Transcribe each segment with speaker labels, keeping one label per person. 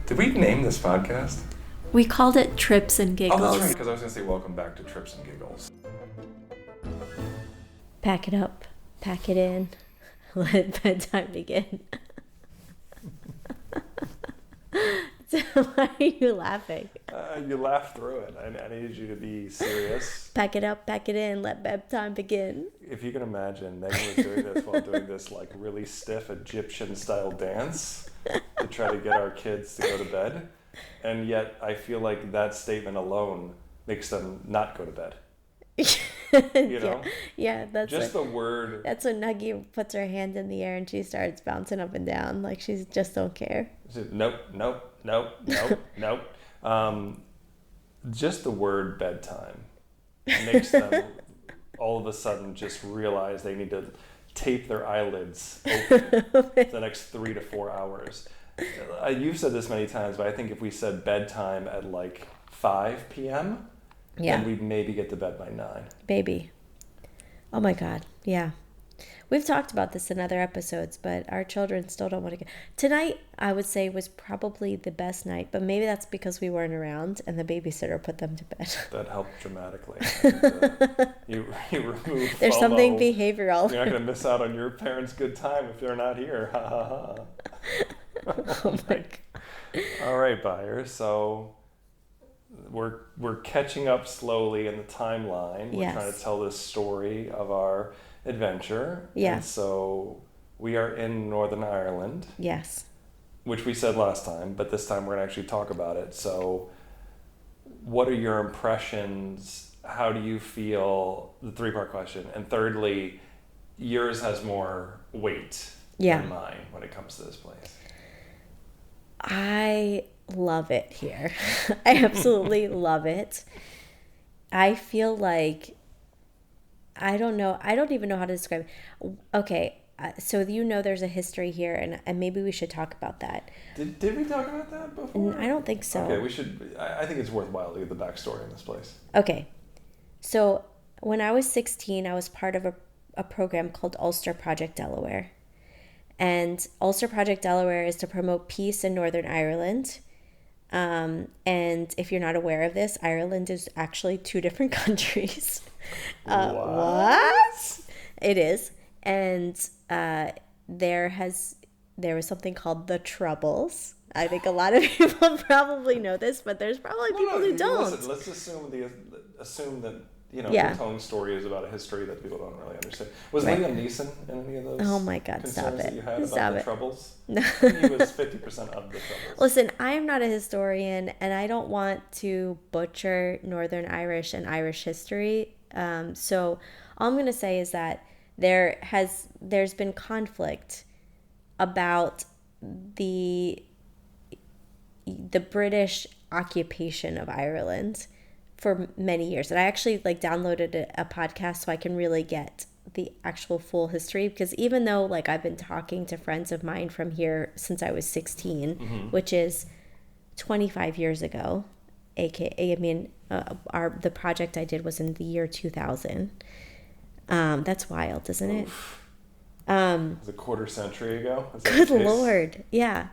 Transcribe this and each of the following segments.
Speaker 1: Did we name this podcast?
Speaker 2: We called it Trips and Giggles.
Speaker 1: Oh, that's right, because I was going to say welcome back to Trips and Giggles.
Speaker 2: Pack it up, pack it in, let bedtime begin. So why are you laughing?
Speaker 1: You laughed through it. I needed you to be serious.
Speaker 2: Pack it up, pack it in, let bedtime begin.
Speaker 1: If you can imagine, Meghan was doing this while doing this like really stiff Egyptian-style dance to try to get our kids to go to bed. And yet I feel like that statement alone makes them not go to bed. You know?
Speaker 2: Yeah, that's
Speaker 1: just the word.
Speaker 2: That's when Nuggie puts her hand in the air and she starts bouncing up and down like she just don't care.
Speaker 1: Nope. Just the word bedtime makes them all of a sudden just realize they need to tape their eyelids open for the next 3 to 4 hours. You've said this many times, but I think if we said bedtime at like 5 p.m., then we'd maybe get to bed by 9.
Speaker 2: Baby. Oh my God. Yeah. We've talked about this in other episodes, but our children still don't want to get... Tonight, I would say, was probably the best night, but maybe that's because we weren't around and the babysitter put them to bed.
Speaker 1: That helped dramatically. And, you remove
Speaker 2: There's
Speaker 1: FOMO.
Speaker 2: Something behavioral.
Speaker 1: You're not going to miss out on your parents' good time if they're not here. Ha ha ha.
Speaker 2: Oh my God.
Speaker 1: All right, buyers. So we're catching up slowly in the timeline. We're trying to tell this story of our adventure.
Speaker 2: Yeah.
Speaker 1: And so we are in Northern Ireland.
Speaker 2: Yes.
Speaker 1: Which we said last time, but this time we're going to actually talk about it. So what are your impressions? How do you feel? The 3-part question. And thirdly, yours has more weight than mine when it comes to this place.
Speaker 2: I love it here. I absolutely love it. I feel like, I don't even know how to describe it. Okay, so there's a history here, and maybe we should talk about that.
Speaker 1: Did we talk about that before?
Speaker 2: I don't think so.
Speaker 1: Okay, we should. I think it's worthwhile to get the backstory in this place.
Speaker 2: Okay, so when I was 16, I was part of a program called Ulster Project Delaware. And Ulster Project Delaware is to promote peace in Northern Ireland. And if you're not aware of this, Ireland is actually 2 different countries. What? It is. And there was something called the Troubles. I think a lot of people probably know this, but there's probably people who don't.
Speaker 1: Listen, let's assume that you're telling stories about a history that people don't really understand. Was Liam Neeson in any of those?
Speaker 2: Oh my God!
Speaker 1: Stop it! That you had about the Troubles?
Speaker 2: No.
Speaker 1: He was 50% of the Troubles.
Speaker 2: Listen, I am not a historian, and I don't want to butcher Northern Irish and Irish history. So all I'm going to say is that there's been conflict about the British occupation of Ireland for many years. And I actually downloaded a podcast so I can really get the actual full history, because even though I've been talking to friends of mine from here since I was 16, which is 25 years ago, the project I did was in the year 2000. That's wild, isn't it?
Speaker 1: It was a quarter century ago.
Speaker 2: Good Lord. Yeah.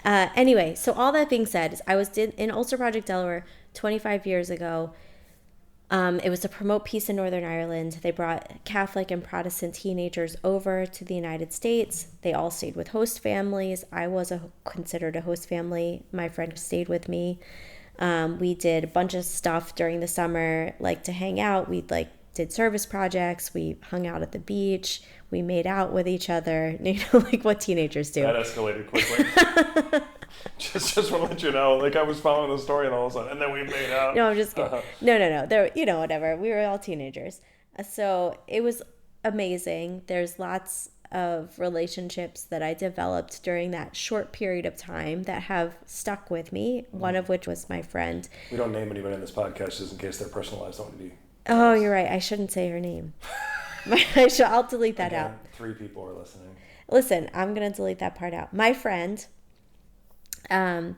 Speaker 2: Anyway, so all that being said, I was in Ulster Project Delaware 25 years ago. It was to promote peace in Northern Ireland. They brought Catholic and Protestant teenagers over to the United States. They all stayed with host families. I was considered a host family. My friend stayed with me. We did a bunch of stuff during the summer, to hang out. We did service projects. We hung out at the beach. We made out with each other. What teenagers do.
Speaker 1: That escalated quickly. just want to let you know, I was following the story and all of a sudden, and then we made out.
Speaker 2: No, I'm just kidding. No. There, whatever. We were all teenagers. So it was amazing. There's lots of relationships that I developed during that short period of time that have stuck with me. One of which was my friend.
Speaker 1: We don't name anybody in this podcast just in case their personal lives don't want to be.
Speaker 2: Oh, you're right. I shouldn't say her name. I'll delete that out.
Speaker 1: 3 people are listening.
Speaker 2: Listen, I'm going to delete that part out. My friend, who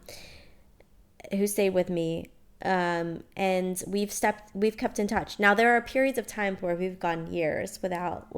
Speaker 2: stayed with me, and we've kept in touch. Now, there are periods of time where we've gone years without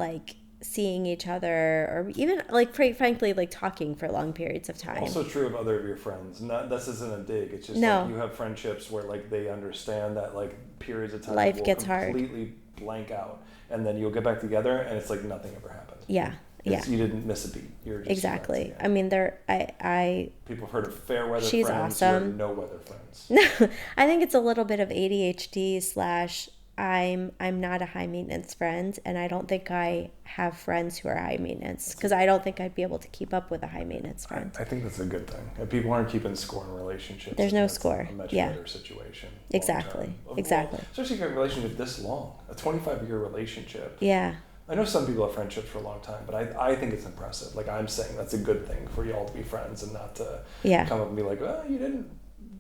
Speaker 2: seeing each other, or even like frankly like talking for long periods of time.
Speaker 1: Also true of other of your friends. Not this isn't a dig. It's just
Speaker 2: No.
Speaker 1: like you have friendships where like they understand that like periods of time
Speaker 2: Life
Speaker 1: will
Speaker 2: gets hard.
Speaker 1: completely blank out, and then you'll get back together, and it's like nothing ever happened.
Speaker 2: Yeah. Yeah.
Speaker 1: You didn't miss a beat. You're just
Speaker 2: Exactly. I mean,
Speaker 1: people have heard of fair weather
Speaker 2: she's
Speaker 1: friends.
Speaker 2: awesome.
Speaker 1: You're no weather friends.
Speaker 2: No, I think it's a little bit of ADHD slash I'm not a high maintenance friend, and I don't think I have friends who are high maintenance because I don't think I'd be able to keep up with a high maintenance friend.
Speaker 1: I think that's a good thing. If people aren't keeping score in relationships,
Speaker 2: There's no
Speaker 1: that's
Speaker 2: score.
Speaker 1: a much
Speaker 2: Yeah.
Speaker 1: better situation.
Speaker 2: Exactly.
Speaker 1: Long-term.
Speaker 2: Exactly.
Speaker 1: Well, especially if you have a relationship this long, a 25-year relationship.
Speaker 2: Yeah.
Speaker 1: I know some people have friendships for a long time, but I think it's impressive. Like I'm saying, that's a good thing for y'all to be friends and not to come up and be like, oh, you didn't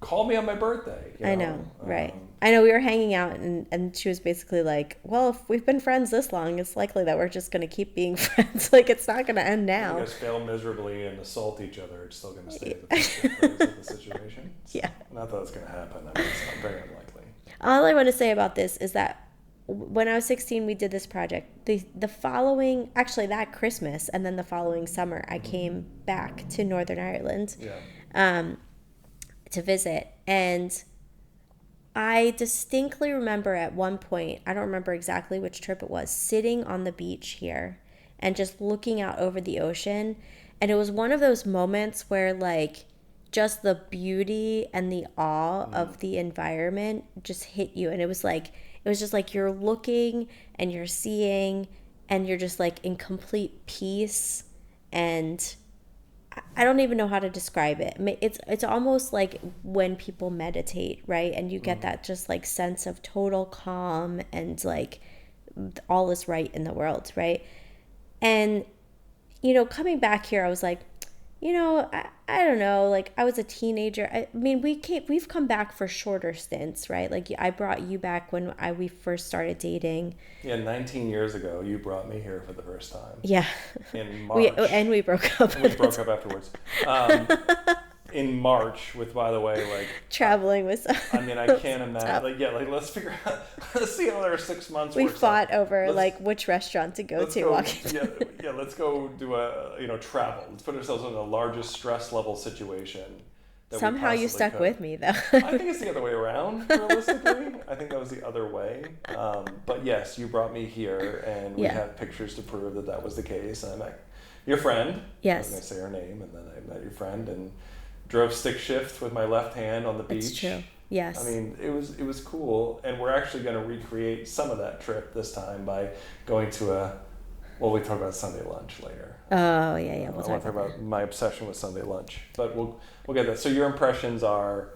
Speaker 1: call me on my birthday.
Speaker 2: I know, right. I know we were hanging out and she was basically like, well, if we've been friends this long, it's likely that we're just going to keep being friends. Like it's not going to end now.
Speaker 1: You guys fail miserably and assault each other, it's still going to stay the situation.
Speaker 2: Yeah.
Speaker 1: Not that it's going to happen. I mean, it's not very unlikely.
Speaker 2: All I want to say about this is that when I was 16, we did this project. The following, actually that Christmas and then the following summer, I came back to Northern Ireland to visit. And I distinctly remember at one point, I don't remember exactly which trip it was, sitting on the beach here and just looking out over the ocean. And it was one of those moments where like just the beauty and the awe of the environment just hit you. And it was just like you're looking and you're seeing and you're just like in complete peace. And I don't even know how to describe it. It's almost like when people meditate, right? And you get that just like sense of total calm and like all is right in the world, right? And, you know, coming back here, I was like, you know, I don't know, like I was a teenager. I mean, we've come back for shorter stints, right? Like I brought you back when we first started dating.
Speaker 1: Yeah, 19 years ago, you brought me here for the first time.
Speaker 2: Yeah.
Speaker 1: In March.
Speaker 2: We broke up.
Speaker 1: We broke up afterwards. In March with, by the way, like
Speaker 2: traveling with.
Speaker 1: I mean, I can't imagine. Like, let's figure out. Let's see how our 6 months.
Speaker 2: We fought over like which restaurant to go to.
Speaker 1: Yeah. Let's go do travel. Let's put ourselves in the largest stress level situation.
Speaker 2: Somehow you stuck with me though.
Speaker 1: I think it's the other way around. Realistically, I think that was the other way. But yes, you brought me here, and we had pictures to prove that was the case. And I met your friend.
Speaker 2: Yes.
Speaker 1: I was going to say her name, and then I met your friend and drove stick shift with my left hand on the beach.
Speaker 2: That's true. Yes.
Speaker 1: I mean, it was cool, and we're actually going to recreate some of that trip this time by going to we talk about Sunday lunch later.
Speaker 2: Oh yeah.
Speaker 1: We'll talk about my obsession with Sunday lunch, but we'll get that. So your impressions are,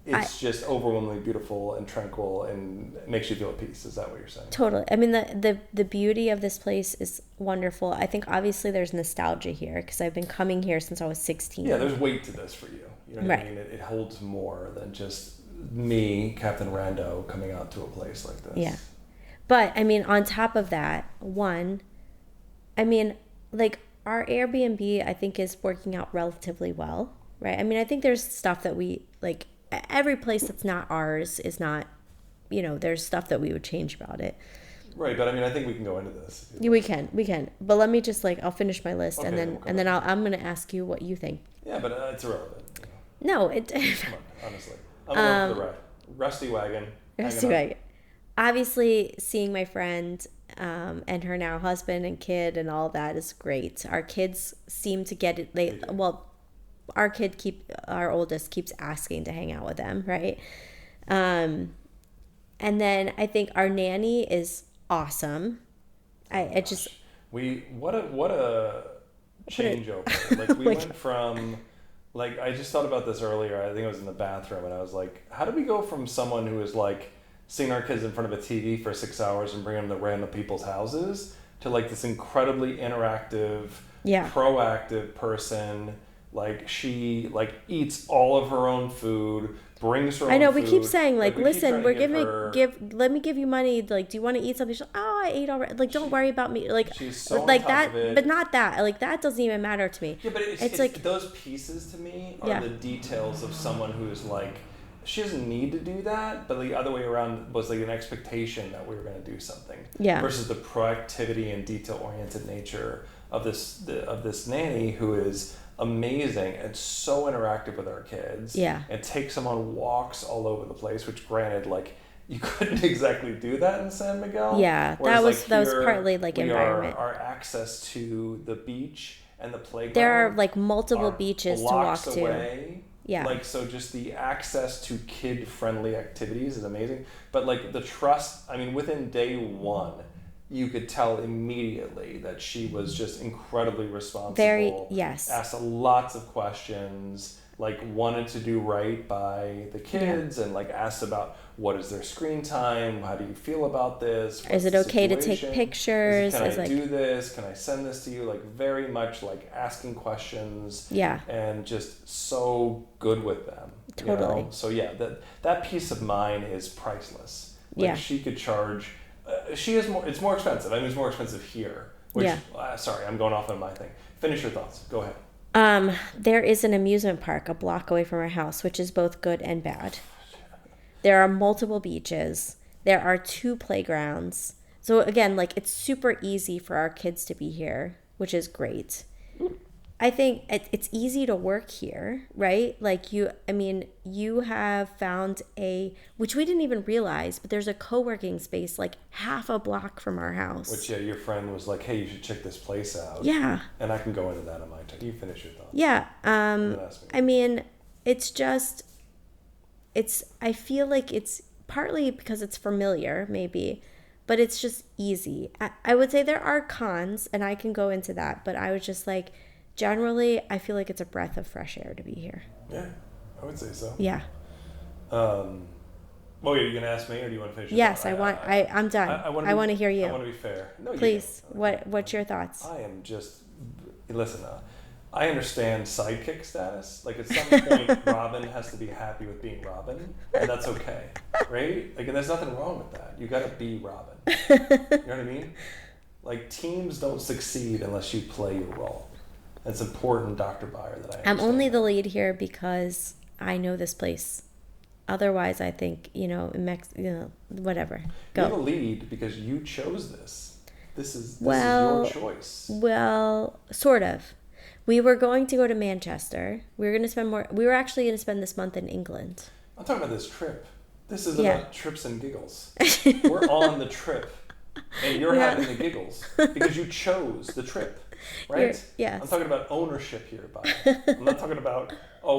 Speaker 1: it's just overwhelmingly beautiful and tranquil, and it makes you feel at peace. Is that what you're saying?
Speaker 2: Totally. I mean, the beauty of this place is wonderful. I think obviously there's nostalgia here because I've been coming here since I was 16.
Speaker 1: Yeah, there's weight to this for you. You know what I mean? It holds more than just me, Captain Rando, coming out to a place like this.
Speaker 2: Yeah. But, I mean, on top of that, like, our Airbnb, I think, is working out relatively well, right? I mean, I think there's stuff that we, like, every place that's not ours is not, you know, there's stuff that we would change about it.
Speaker 1: Right, but I mean, I think we can go into this.
Speaker 2: Yeah, we can. But let me just, like, I'll finish my list, and then I'm going to ask you what you think.
Speaker 1: Yeah, but it's irrelevant. You know.
Speaker 2: No,
Speaker 1: Come on, honestly. I'm going for the ride. Rusty wagon.
Speaker 2: Obviously, seeing my friend and her now husband and kid and all that is great. Our kids seem to get it. Our oldest keeps asking to hang out with them, right? And then I think our nanny is awesome.
Speaker 1: What a changeover. Like we went from. Like, I just thought about this earlier. I think I was in the bathroom, and I was like, how did we go from someone who is, like, seeing our kids in front of a TV for 6 hours and bringing them to random people's houses to, like, this incredibly interactive, proactive person. Like, she, like, eats all of her own food, brings her own food.
Speaker 2: I know, we keep saying, like listen, let me give you money. Like, do you want to eat something? She's like, oh, I ate already. Like, don't worry about me. Like,
Speaker 1: she's so
Speaker 2: like
Speaker 1: on top
Speaker 2: that,
Speaker 1: of it.
Speaker 2: but not that. Like, that doesn't even matter to me.
Speaker 1: Yeah, but it's like those pieces to me are the details of someone who is like she doesn't need to do that, but the other way around was like an expectation that we were going to do something.
Speaker 2: Yeah.
Speaker 1: Versus the proactivity and detail-oriented nature of this nanny who is amazing and so interactive with our kids.
Speaker 2: Yeah.
Speaker 1: And takes them on walks all over the place, which granted, like, you couldn't exactly do that in San Miguel.
Speaker 2: Yeah,
Speaker 1: Whereas,
Speaker 2: that was partly like environment.
Speaker 1: Our access to the beach and the playground.
Speaker 2: There are like multiple beaches to walk to.
Speaker 1: Away.
Speaker 2: Yeah.
Speaker 1: Like, so just the access to kid-friendly activities is amazing. But like the trust, I mean, within day one, you could tell immediately that she was just incredibly responsible.
Speaker 2: Yes.
Speaker 1: Asked lots of questions, like wanted to do right by the kids, and like asked about what is their screen time, how do you feel about this?
Speaker 2: Is it okay to take pictures?
Speaker 1: Can I do this? Can I send this to you? Like very much like asking questions.
Speaker 2: Yeah.
Speaker 1: And just so good with them.
Speaker 2: Totally.
Speaker 1: You know? So yeah, that peace of mind is priceless. Like
Speaker 2: yeah.
Speaker 1: She could charge. It's more expensive. I mean, it's more expensive here. Which,
Speaker 2: yeah.
Speaker 1: Sorry, I'm going off on my thing. Finish your thoughts. Go ahead.
Speaker 2: There is an amusement park a block away from our house, which is both good and bad. There are multiple beaches. There are 2 playgrounds. So again, like it's super easy for our kids to be here, which is great. I think it's easy to work here, right? Like you have found which we didn't even realize, but there's a co-working space like half a block from our house.
Speaker 1: Which, your friend was like, hey, you should check this place out.
Speaker 2: Yeah.
Speaker 1: And I can go into that on my time. You finish your thoughts.
Speaker 2: Yeah. I mean, I feel like it's partly because it's familiar, maybe, but it's just easy. I would say there are cons, and I can go into that, but I was just like, generally, I feel like it's a breath of fresh air to be here.
Speaker 1: Yeah, I would say so.
Speaker 2: Yeah.
Speaker 1: Well, are you going to ask me, or do you want to finish?
Speaker 2: Yes, I'm done. I want to hear you.
Speaker 1: I want to be fair. No,
Speaker 2: please. What's your thoughts?
Speaker 1: I am just listen. I understand sidekick status. Like at some point, Robin has to be happy with being Robin, and that's okay, right? Like, and there's nothing wrong with that. You got to be Robin. You know what I mean? Like teams don't succeed unless you play your role. It's important, Dr. Byer, that I understand.
Speaker 2: I'm only the lead here because I know this place. Otherwise, I think, whatever. Go.
Speaker 1: You're the lead because you chose this. This is your choice.
Speaker 2: Well, sort of. We were going to go to Manchester. We were actually going to spend this month in England.
Speaker 1: I'm talking about this trip. This is about trips and giggles. We're on the trip. And you're having the giggles because you chose the trip. Right?
Speaker 2: Yes.
Speaker 1: I'm talking about ownership here, Bob. I'm not talking about,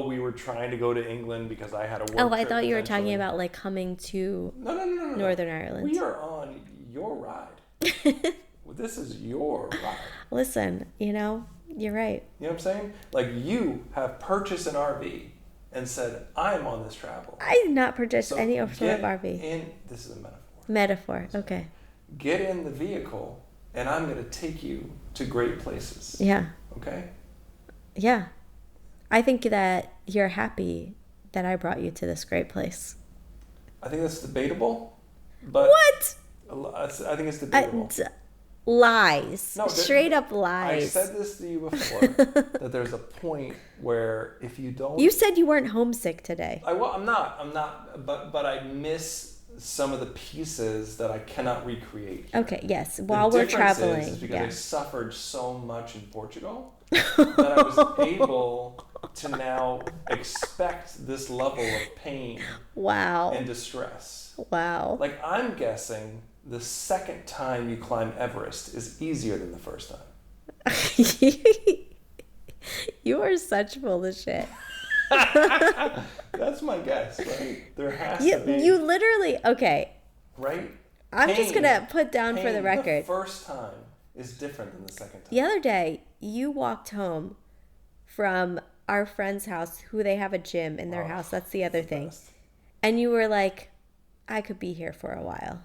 Speaker 1: we were trying to go to England because I had a work trip.
Speaker 2: I thought you were talking about like coming to Northern Ireland.
Speaker 1: We are on your ride. This is your ride.
Speaker 2: Listen, you're right.
Speaker 1: You know what I'm saying? Like you have purchased an RV and said, I'm on this travel.
Speaker 2: I did not purchase any sort of RV.
Speaker 1: This is a metaphor.
Speaker 2: Metaphor, okay.
Speaker 1: Get in the vehicle and I'm going to take you to great places.
Speaker 2: Yeah.
Speaker 1: Okay?
Speaker 2: Yeah. I think that you're happy that I brought you to this great place.
Speaker 1: I think that's debatable. But
Speaker 2: what?
Speaker 1: I think it's debatable.
Speaker 2: Lies.
Speaker 1: No,
Speaker 2: straight up lies.
Speaker 1: I said this to you before, that there's a point where if you don't...
Speaker 2: You said you weren't homesick today.
Speaker 1: I'm not, but I miss some of the pieces that I cannot recreate.
Speaker 2: Okay, yes. While we're traveling.
Speaker 1: Is because I suffered so much in Portugal that I was able to now expect this level of pain and distress.
Speaker 2: Wow.
Speaker 1: Like, I'm guessing the second time you climb Everest is easier than the first time.
Speaker 2: You are such full of shit.
Speaker 1: That's my guess, right? There has to be.
Speaker 2: You literally, okay.
Speaker 1: Right?
Speaker 2: I'm just going to put down for the record.
Speaker 1: The first time is different than the second time.
Speaker 2: The other day, you walked home from our friend's house, who they have a gym in their house. That's the other thing.
Speaker 1: Best.
Speaker 2: And you were like, I could be here for a while.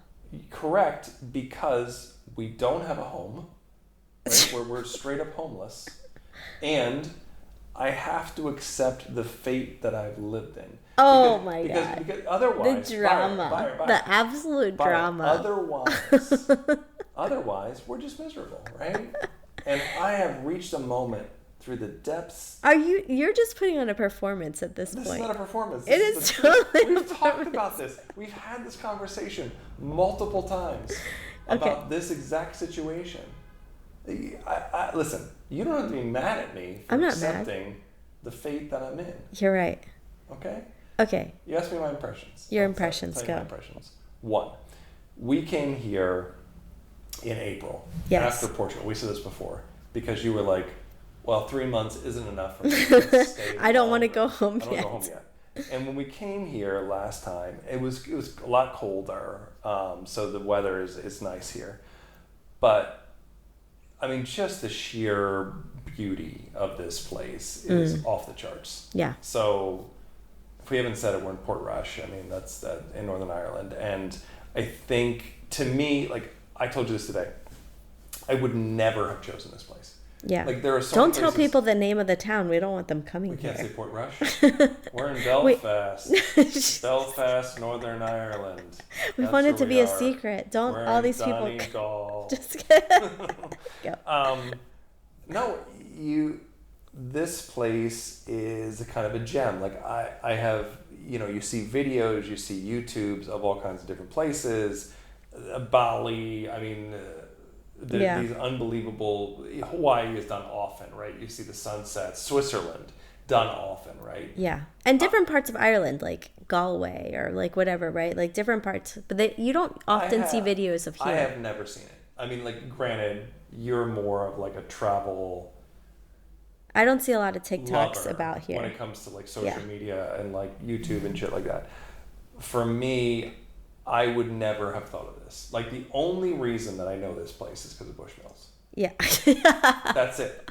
Speaker 1: Correct, because we don't have a home. Right? We're straight up homeless. And I have to accept the fate that I've lived in.
Speaker 2: My God.
Speaker 1: Because otherwise...
Speaker 2: The drama. The absolute drama.
Speaker 1: Otherwise, we're just miserable, right? And I have reached a moment through the depths.
Speaker 2: You're just putting on a performance at this point.
Speaker 1: This is not a performance.
Speaker 2: It is totally
Speaker 1: We've talked about this. We've had this conversation multiple times about this exact situation. Listen, you don't have to be mad at me for accepting the fate that I'm in.
Speaker 2: You're right.
Speaker 1: Okay?
Speaker 2: Okay.
Speaker 1: You asked me my impressions.
Speaker 2: Your impressions, go.
Speaker 1: My impressions. 1, we came here in April after Portugal. We said this before because you were like, well, 3 months isn't enough for me to stay.
Speaker 2: I don't want to go home yet.
Speaker 1: I don't want to go home yet. And when we came here last time, it was a lot colder, so the weather is nice here. But, I mean, just the sheer beauty of this place is off the charts.
Speaker 2: Yeah.
Speaker 1: So, if we haven't said it, we're in Portrush. I mean, that's in Northern Ireland. And I think, to me, like, I told you this today, I would never have chosen this place.
Speaker 2: Yeah.
Speaker 1: Like, there are so
Speaker 2: Don't
Speaker 1: many
Speaker 2: tell
Speaker 1: places,
Speaker 2: people the name of the town. We don't want them coming
Speaker 1: we
Speaker 2: here.
Speaker 1: can't say Portrush. We're in Belfast. Belfast, Northern Ireland.
Speaker 2: We
Speaker 1: That's
Speaker 2: want it
Speaker 1: where
Speaker 2: to
Speaker 1: we
Speaker 2: be a
Speaker 1: are.
Speaker 2: secret. Don't
Speaker 1: We're
Speaker 2: all
Speaker 1: in
Speaker 2: these people.
Speaker 1: Donegal.
Speaker 2: Just kidding. Go.
Speaker 1: No, this place is a kind of a gem. Like I have, you see videos, you see YouTubes of all kinds of different places. Bali, I mean, these unbelievable, Hawaii is done often, right? You see the sunsets. Switzerland, done often, right?
Speaker 2: Yeah. And different parts of Ireland, like Galway or like whatever, right? Like different parts. But you don't often see videos of here.
Speaker 1: I have never seen it. I mean, like, granted, you're more of like a travel...
Speaker 2: I don't see a lot of TikToks
Speaker 1: lover
Speaker 2: about here.
Speaker 1: when it comes to like social media and like YouTube and shit like that. For me, I would never have thought of this. Like, the only reason that I know this place is because of Bushmills.
Speaker 2: Yeah.
Speaker 1: That's it.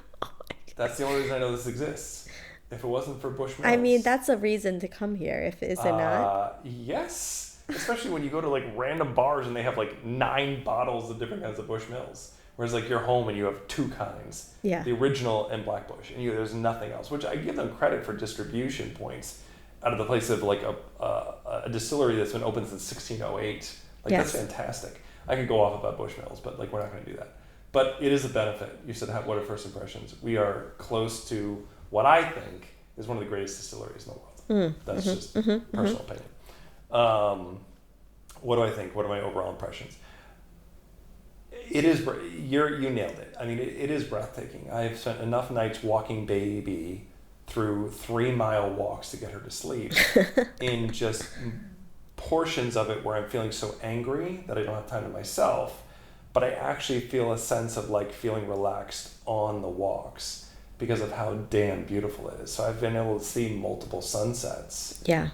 Speaker 1: That's the only reason I know this exists. If it wasn't for Bushmills.
Speaker 2: I mean, that's a reason to come here, is it not?
Speaker 1: Yes. Especially when you go to like random bars and they have like 9 bottles of different kinds of Bushmills. Whereas like you're home and you have 2 kinds.
Speaker 2: Yeah.
Speaker 1: The original and Black Bush. And there's nothing else. Which I give them credit for distribution points out of the place of like a distillery that's been open since 1608. Like, that's fantastic. I could go off about Bushmills, but like we're not going to do that. But it is a benefit. You said, what are first impressions? We are close to what I think is one of the greatest distilleries in the world. That's just personal opinion. What do I think? What are my overall impressions? It is, you nailed it. I mean, it is breathtaking. I've spent enough nights walking baby through 3-mile walks to get her to sleep in just portions of it where I'm feeling so angry that I don't have time to myself, but I actually feel a sense of like feeling relaxed on the walks because of how damn beautiful it is. So I've been able to see multiple sunsets.
Speaker 2: Yeah.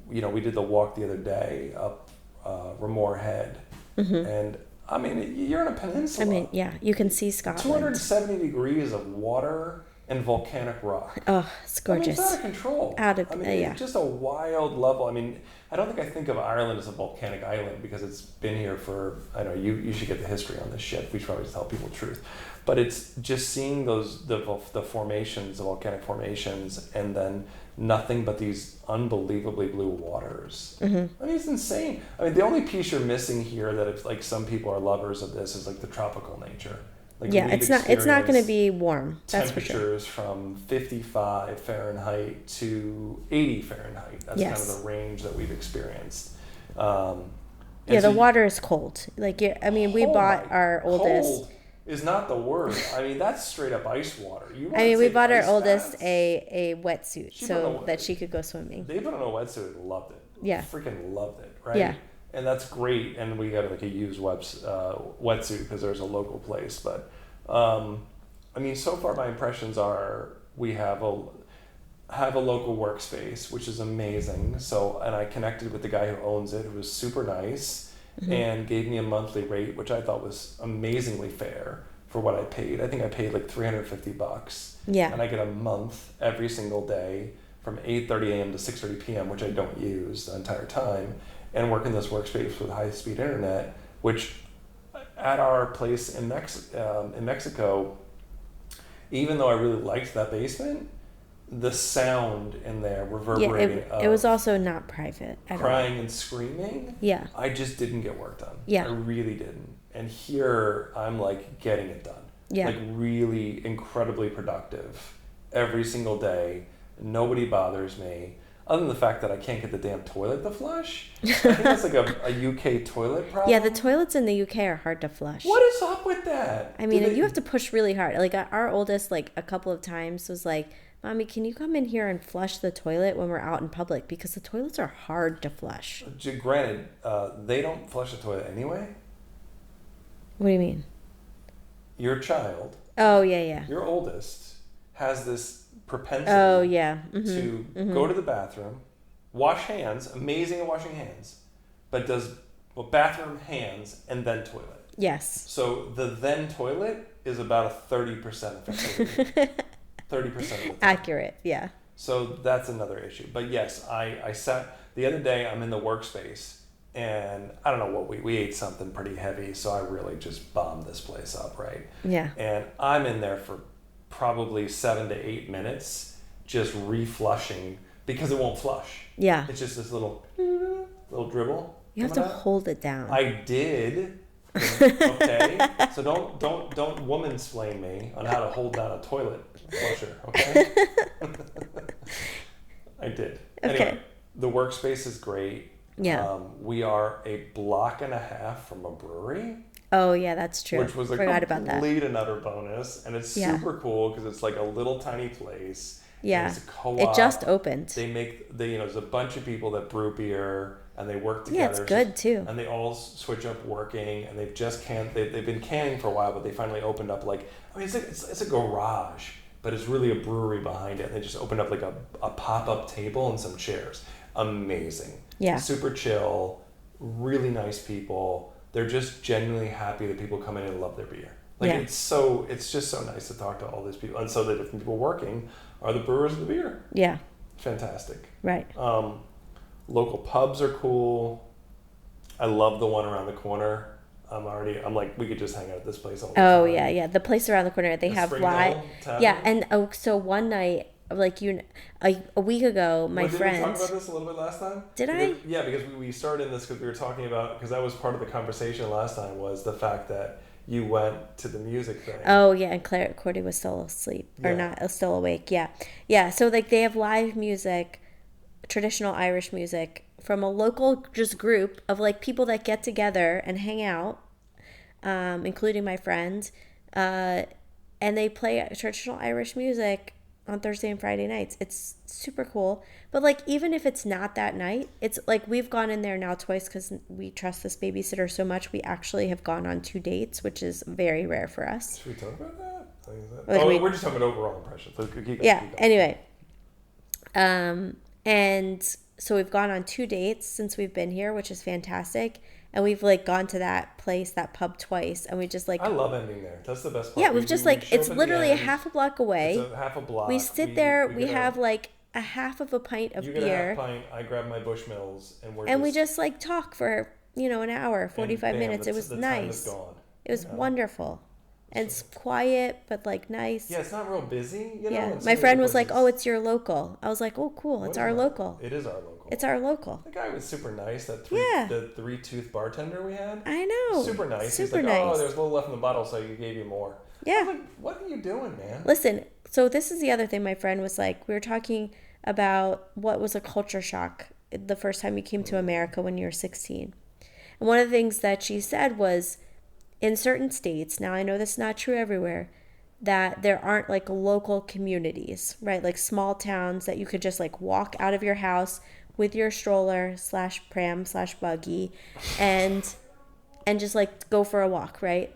Speaker 1: We did the walk the other day up Ramore Head, and I mean, you're in a peninsula.
Speaker 2: I mean, yeah, you can see Scotland.
Speaker 1: 270 degrees of water and volcanic rock.
Speaker 2: Oh, it's gorgeous.
Speaker 1: I mean, it's out of control. It's just a wild level. I mean, I don't think of Ireland as a volcanic island because it's been here for, I don't know, you should get the history on this shit. We should probably just tell people the truth. But it's just seeing the formations, the volcanic formations, and then nothing but these unbelievably blue waters. I mean, it's insane. I mean, the only piece you're missing here that if like some people are lovers of this is like the tropical nature. Like,
Speaker 2: yeah, it's not going to be warm. That's for sure.
Speaker 1: Temperatures from 55 Fahrenheit to 80 Fahrenheit. That's kind of the range that we've experienced.
Speaker 2: The water is cold. Like, we bought our oldest.
Speaker 1: Cold is not the word. I mean, that's straight up ice water.
Speaker 2: We bought our oldest a wetsuit so that she could go swimming.
Speaker 1: They put on a wetsuit and loved it.
Speaker 2: Yeah.
Speaker 1: Freaking loved it, right?
Speaker 2: Yeah.
Speaker 1: And that's great. And we got like a used wetsuit because there's a local place. But, I mean, so far my impressions are we have a local workspace, which is amazing. So, and I connected with the guy who owns it, who was super nice and gave me a monthly rate, which I thought was amazingly fair for what I paid. I think I paid like $350.
Speaker 2: Yeah.
Speaker 1: And I get a month every single day from 8:30 a.m. to 6:30 p.m., which I don't use the entire time, and work in this workspace with high-speed internet, which at our place in Mexico, even though I really liked that basement, the sound in there reverberating
Speaker 2: it was also not private at
Speaker 1: crying
Speaker 2: all.
Speaker 1: And screaming.
Speaker 2: Yeah.
Speaker 1: I just didn't get work done.
Speaker 2: Yeah.
Speaker 1: I really didn't. And here I'm like getting it done.
Speaker 2: Yeah.
Speaker 1: Like really incredibly productive every single day. Nobody bothers me. Other than the fact that I can't get the damn toilet to flush. I think that's like a UK toilet problem.
Speaker 2: Yeah, the toilets in the UK are hard to flush.
Speaker 1: What is up with that?
Speaker 2: I mean, you have to push really hard. Like our oldest, like a couple of times was like, "Mommy, can you come in here and flush the toilet when we're out in public? Because the toilets are hard to flush."
Speaker 1: Granted, they don't flush the toilet anyway.
Speaker 2: What do you mean?
Speaker 1: Your child,
Speaker 2: Oh, yeah.
Speaker 1: your oldest, has this propensity
Speaker 2: Oh, yeah.
Speaker 1: to go to the bathroom, wash hands, amazing at washing hands, but does bathroom, hands, and then toilet.
Speaker 2: Yes.
Speaker 1: So the then toilet is about a 30% effectivity. 30% of the time.
Speaker 2: Accurate, yeah.
Speaker 1: So that's another issue. But yes, I sat, the other day I'm in the workspace, and I don't know what we ate something pretty heavy, so I really just bombed this place up, right?
Speaker 2: Yeah.
Speaker 1: And I'm in there for probably 7 to 8 minutes just reflushing because it won't flush.
Speaker 2: Yeah.
Speaker 1: It's just this little dribble.
Speaker 2: You have to hold it down.
Speaker 1: I did. Okay. So don't woman-splain me on how to hold down a toilet flusher, okay? I did.
Speaker 2: Okay.
Speaker 1: Anyway, the workspace is great.
Speaker 2: Yeah.
Speaker 1: We are a block and a half from a brewery.
Speaker 2: Oh, yeah, that's true.
Speaker 1: Which was a
Speaker 2: Forgot about that.
Speaker 1: complete and utter bonus. And it's super cool because it's like a little tiny place.
Speaker 2: Yeah.
Speaker 1: It's a co-op.
Speaker 2: It just opened.
Speaker 1: There's a bunch of people that brew beer and they work together.
Speaker 2: Yeah, it's good too.
Speaker 1: And they all switch up working, and they've just they've been canning for a while, but they finally opened up it's a garage, but it's really a brewery behind it. And they just opened up like a pop-up table and some chairs. Amazing.
Speaker 2: Yeah.
Speaker 1: Super chill, really nice people. They're just genuinely happy that people come in and love their beer. It's just so nice to talk to all these people. And so the different people working are the brewers of the beer.
Speaker 2: Yeah.
Speaker 1: Fantastic.
Speaker 2: Right.
Speaker 1: Local pubs are cool. I love the one around the corner. I'm like, we could just hang out at this place all the time.
Speaker 2: Oh, yeah. The place around the corner, they have live. Yeah, and so one night, like a week ago, my friend.
Speaker 1: Did we talk about this a little bit last time?
Speaker 2: I?
Speaker 1: Yeah, because we started in this because we were talking about, because that was part of the conversation last time, was the fact that you went to the music thing.
Speaker 2: Oh, yeah, and Cordy was still asleep, or not, still awake, yeah. So, like, they have live music, traditional Irish music, from a local just group of, like, people that get together and hang out, including my friend, and they play traditional Irish music on Thursday and Friday nights. It's super cool. But like, even if it's not that night, it's like, we've gone in there now twice because we trust this babysitter so much. We actually have gone on 2 dates, which is very rare for us.
Speaker 1: Should we talk about that?
Speaker 2: Like
Speaker 1: we're just talking about overall impressions. So keep
Speaker 2: going. Anyway. And so we've gone on 2 dates since we've been here, which is fantastic. And we've like gone to that place, that pub, twice, and we just like.
Speaker 1: I love ending there. That's the best part.
Speaker 2: Yeah, we've just like, it's literally a half a block away.
Speaker 1: It's a half a block.
Speaker 2: We sit there. We have like a half of a pint of beer.
Speaker 1: You get a half pint. I grab my Bushmills,
Speaker 2: and we just like talk for an hour, 45 minutes. It was nice. It was wonderful. And it's quiet, but like nice.
Speaker 1: Yeah, it's not real busy.
Speaker 2: Yeah, my friend was like, "Oh, it's your local." I was like, "Oh, cool, it's our local."
Speaker 1: It is our local.
Speaker 2: It's our local.
Speaker 1: The guy was super nice. The 3-tooth bartender we had.
Speaker 2: I know.
Speaker 1: Super nice.
Speaker 2: Super
Speaker 1: He's like,
Speaker 2: nice.
Speaker 1: "Oh, there's a little left in the bottle, so you gave you more."
Speaker 2: Yeah.
Speaker 1: I'm like, what are you doing, man?
Speaker 2: Listen, so this is the other thing my friend was like, we were talking about what was a culture shock the first time you came to America when you were 16. And one of the things that she said was, in certain states, now I know this is not true everywhere, that there aren't like local communities, right? Like small towns that you could just like walk out of your house with your stroller / pram / buggy and just like go for a walk, right?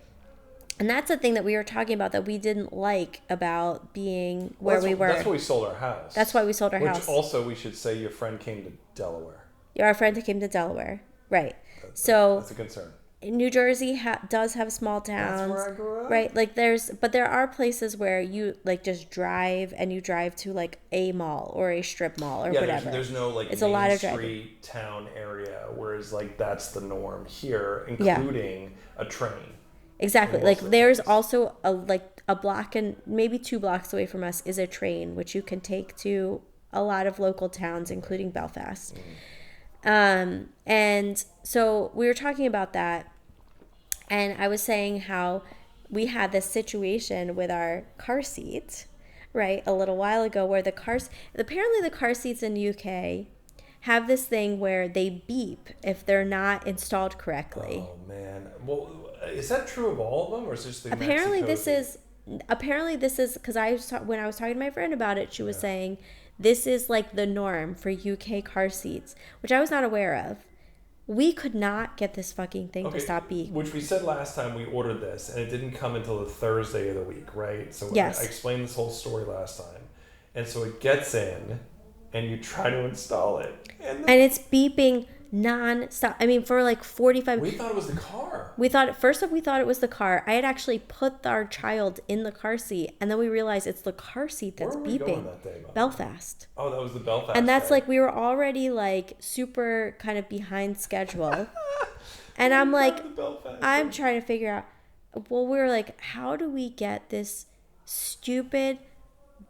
Speaker 2: And that's the thing that we were talking about that we didn't like about being where we were.
Speaker 1: That's why we sold our house.
Speaker 2: That's why we sold our house.
Speaker 1: Which also we should say your friend came to Delaware.
Speaker 2: Yeah, our friend came to Delaware, right? So
Speaker 1: that's a concern.
Speaker 2: New Jersey does have small towns.
Speaker 1: That's where I grew up.
Speaker 2: Right, like but there are places where you like just drive and you drive to like a mall or a strip mall or whatever.
Speaker 1: There's no like
Speaker 2: it's
Speaker 1: main
Speaker 2: a lot of
Speaker 1: street town area, whereas like that's the norm here, including a train.
Speaker 2: Exactly. Like there's also a block and maybe 2 blocks away from us is a train, which you can take to a lot of local towns, including Belfast. And so we were talking about that, and I was saying how we had this situation with our car seat, right, a little while ago where apparently the car seats in the UK have this thing where they beep if they're not installed correctly.
Speaker 1: Oh man. Well, is that true of all of them, or is this the
Speaker 2: Apparently
Speaker 1: Mexico?
Speaker 2: this is because when I was talking to my friend about it, she was
Speaker 1: Yeah.
Speaker 2: saying this is like the norm for UK car seats, which I was not aware of. We could not get this fucking thing to
Speaker 1: Okay,
Speaker 2: stop beeping.
Speaker 1: which we said last time we ordered this, and it didn't come until the Thursday of the week, right? So
Speaker 2: Yes.
Speaker 1: I explained this whole story last time, and so it gets in, and you try to install it, and
Speaker 2: And it's beeping non-stop. I mean, for like 45.
Speaker 1: we thought it was the car.
Speaker 2: We thought it was the car. I had actually put our child in the car seat, and then we realized it's the car seat that's
Speaker 1: Where were we going
Speaker 2: beeping.
Speaker 1: that day, by the way?
Speaker 2: Belfast.
Speaker 1: Oh, that was the Belfast.
Speaker 2: And that's
Speaker 1: day.
Speaker 2: like we were already like super kind of behind schedule. And I'm
Speaker 1: We
Speaker 2: like,
Speaker 1: got the Belfast
Speaker 2: I'm
Speaker 1: day.
Speaker 2: trying to figure out. Well, we were like, how do we get this stupid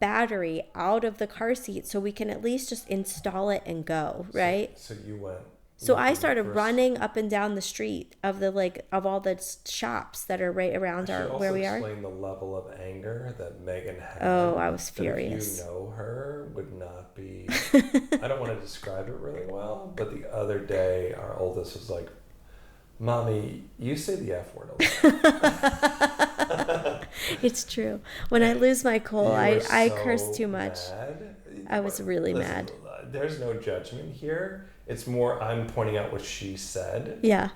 Speaker 2: battery out of the car seat so we can at least just install it and go, right?
Speaker 1: So you went.
Speaker 2: So I
Speaker 1: looking
Speaker 2: started
Speaker 1: for-
Speaker 2: running up and down the street of all the shops that are right around
Speaker 1: I should
Speaker 2: where
Speaker 1: also
Speaker 2: we are.
Speaker 1: explain the level of anger that Meghan had.
Speaker 2: Oh, I was
Speaker 1: that
Speaker 2: furious.
Speaker 1: If you know her, would not be. I don't want to describe it really well, but the other day, our oldest was like, "Mommy, you say the F word a lot."
Speaker 2: It's true. When I lose my cool,
Speaker 1: You
Speaker 2: I
Speaker 1: were
Speaker 2: curse
Speaker 1: so
Speaker 2: too much.
Speaker 1: mad.
Speaker 2: I was really
Speaker 1: Listen,
Speaker 2: mad.
Speaker 1: There's no judgment here. It's more I'm pointing out what she said.
Speaker 2: Yeah.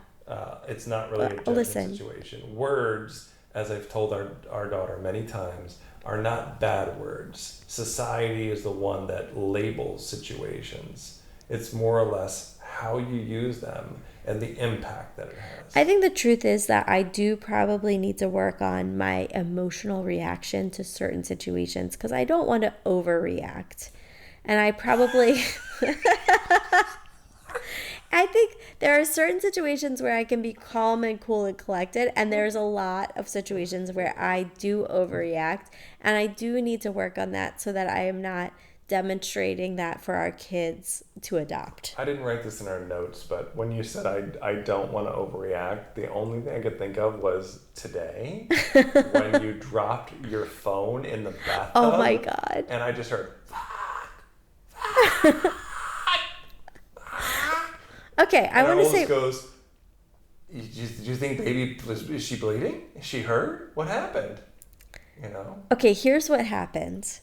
Speaker 1: It's not really a judgment
Speaker 2: Listen.
Speaker 1: situation. Words, as I've told our daughter many times, are not bad words. Society is the one that labels situations. It's more or less how you use them and the impact that it has.
Speaker 2: I think the truth is that I do probably need to work on my emotional reaction to certain situations because I don't want to overreact. And I probably... I think there are certain situations where I can be calm and cool and collected, and there's a lot of situations where I do overreact, and I do need to work on that so that I am not demonstrating that for our kids to adopt.
Speaker 1: I didn't write this in our notes, but when you said I don't want to overreact, the only thing I could think of was today when you dropped your phone in the bathtub.
Speaker 2: Oh my God.
Speaker 1: And I just heard,
Speaker 2: Okay, I
Speaker 1: and
Speaker 2: want
Speaker 1: our
Speaker 2: to say...
Speaker 1: oldest goes, do you think baby, is she bleeding? Is she hurt? What happened? You know?
Speaker 2: Okay, here's what happened.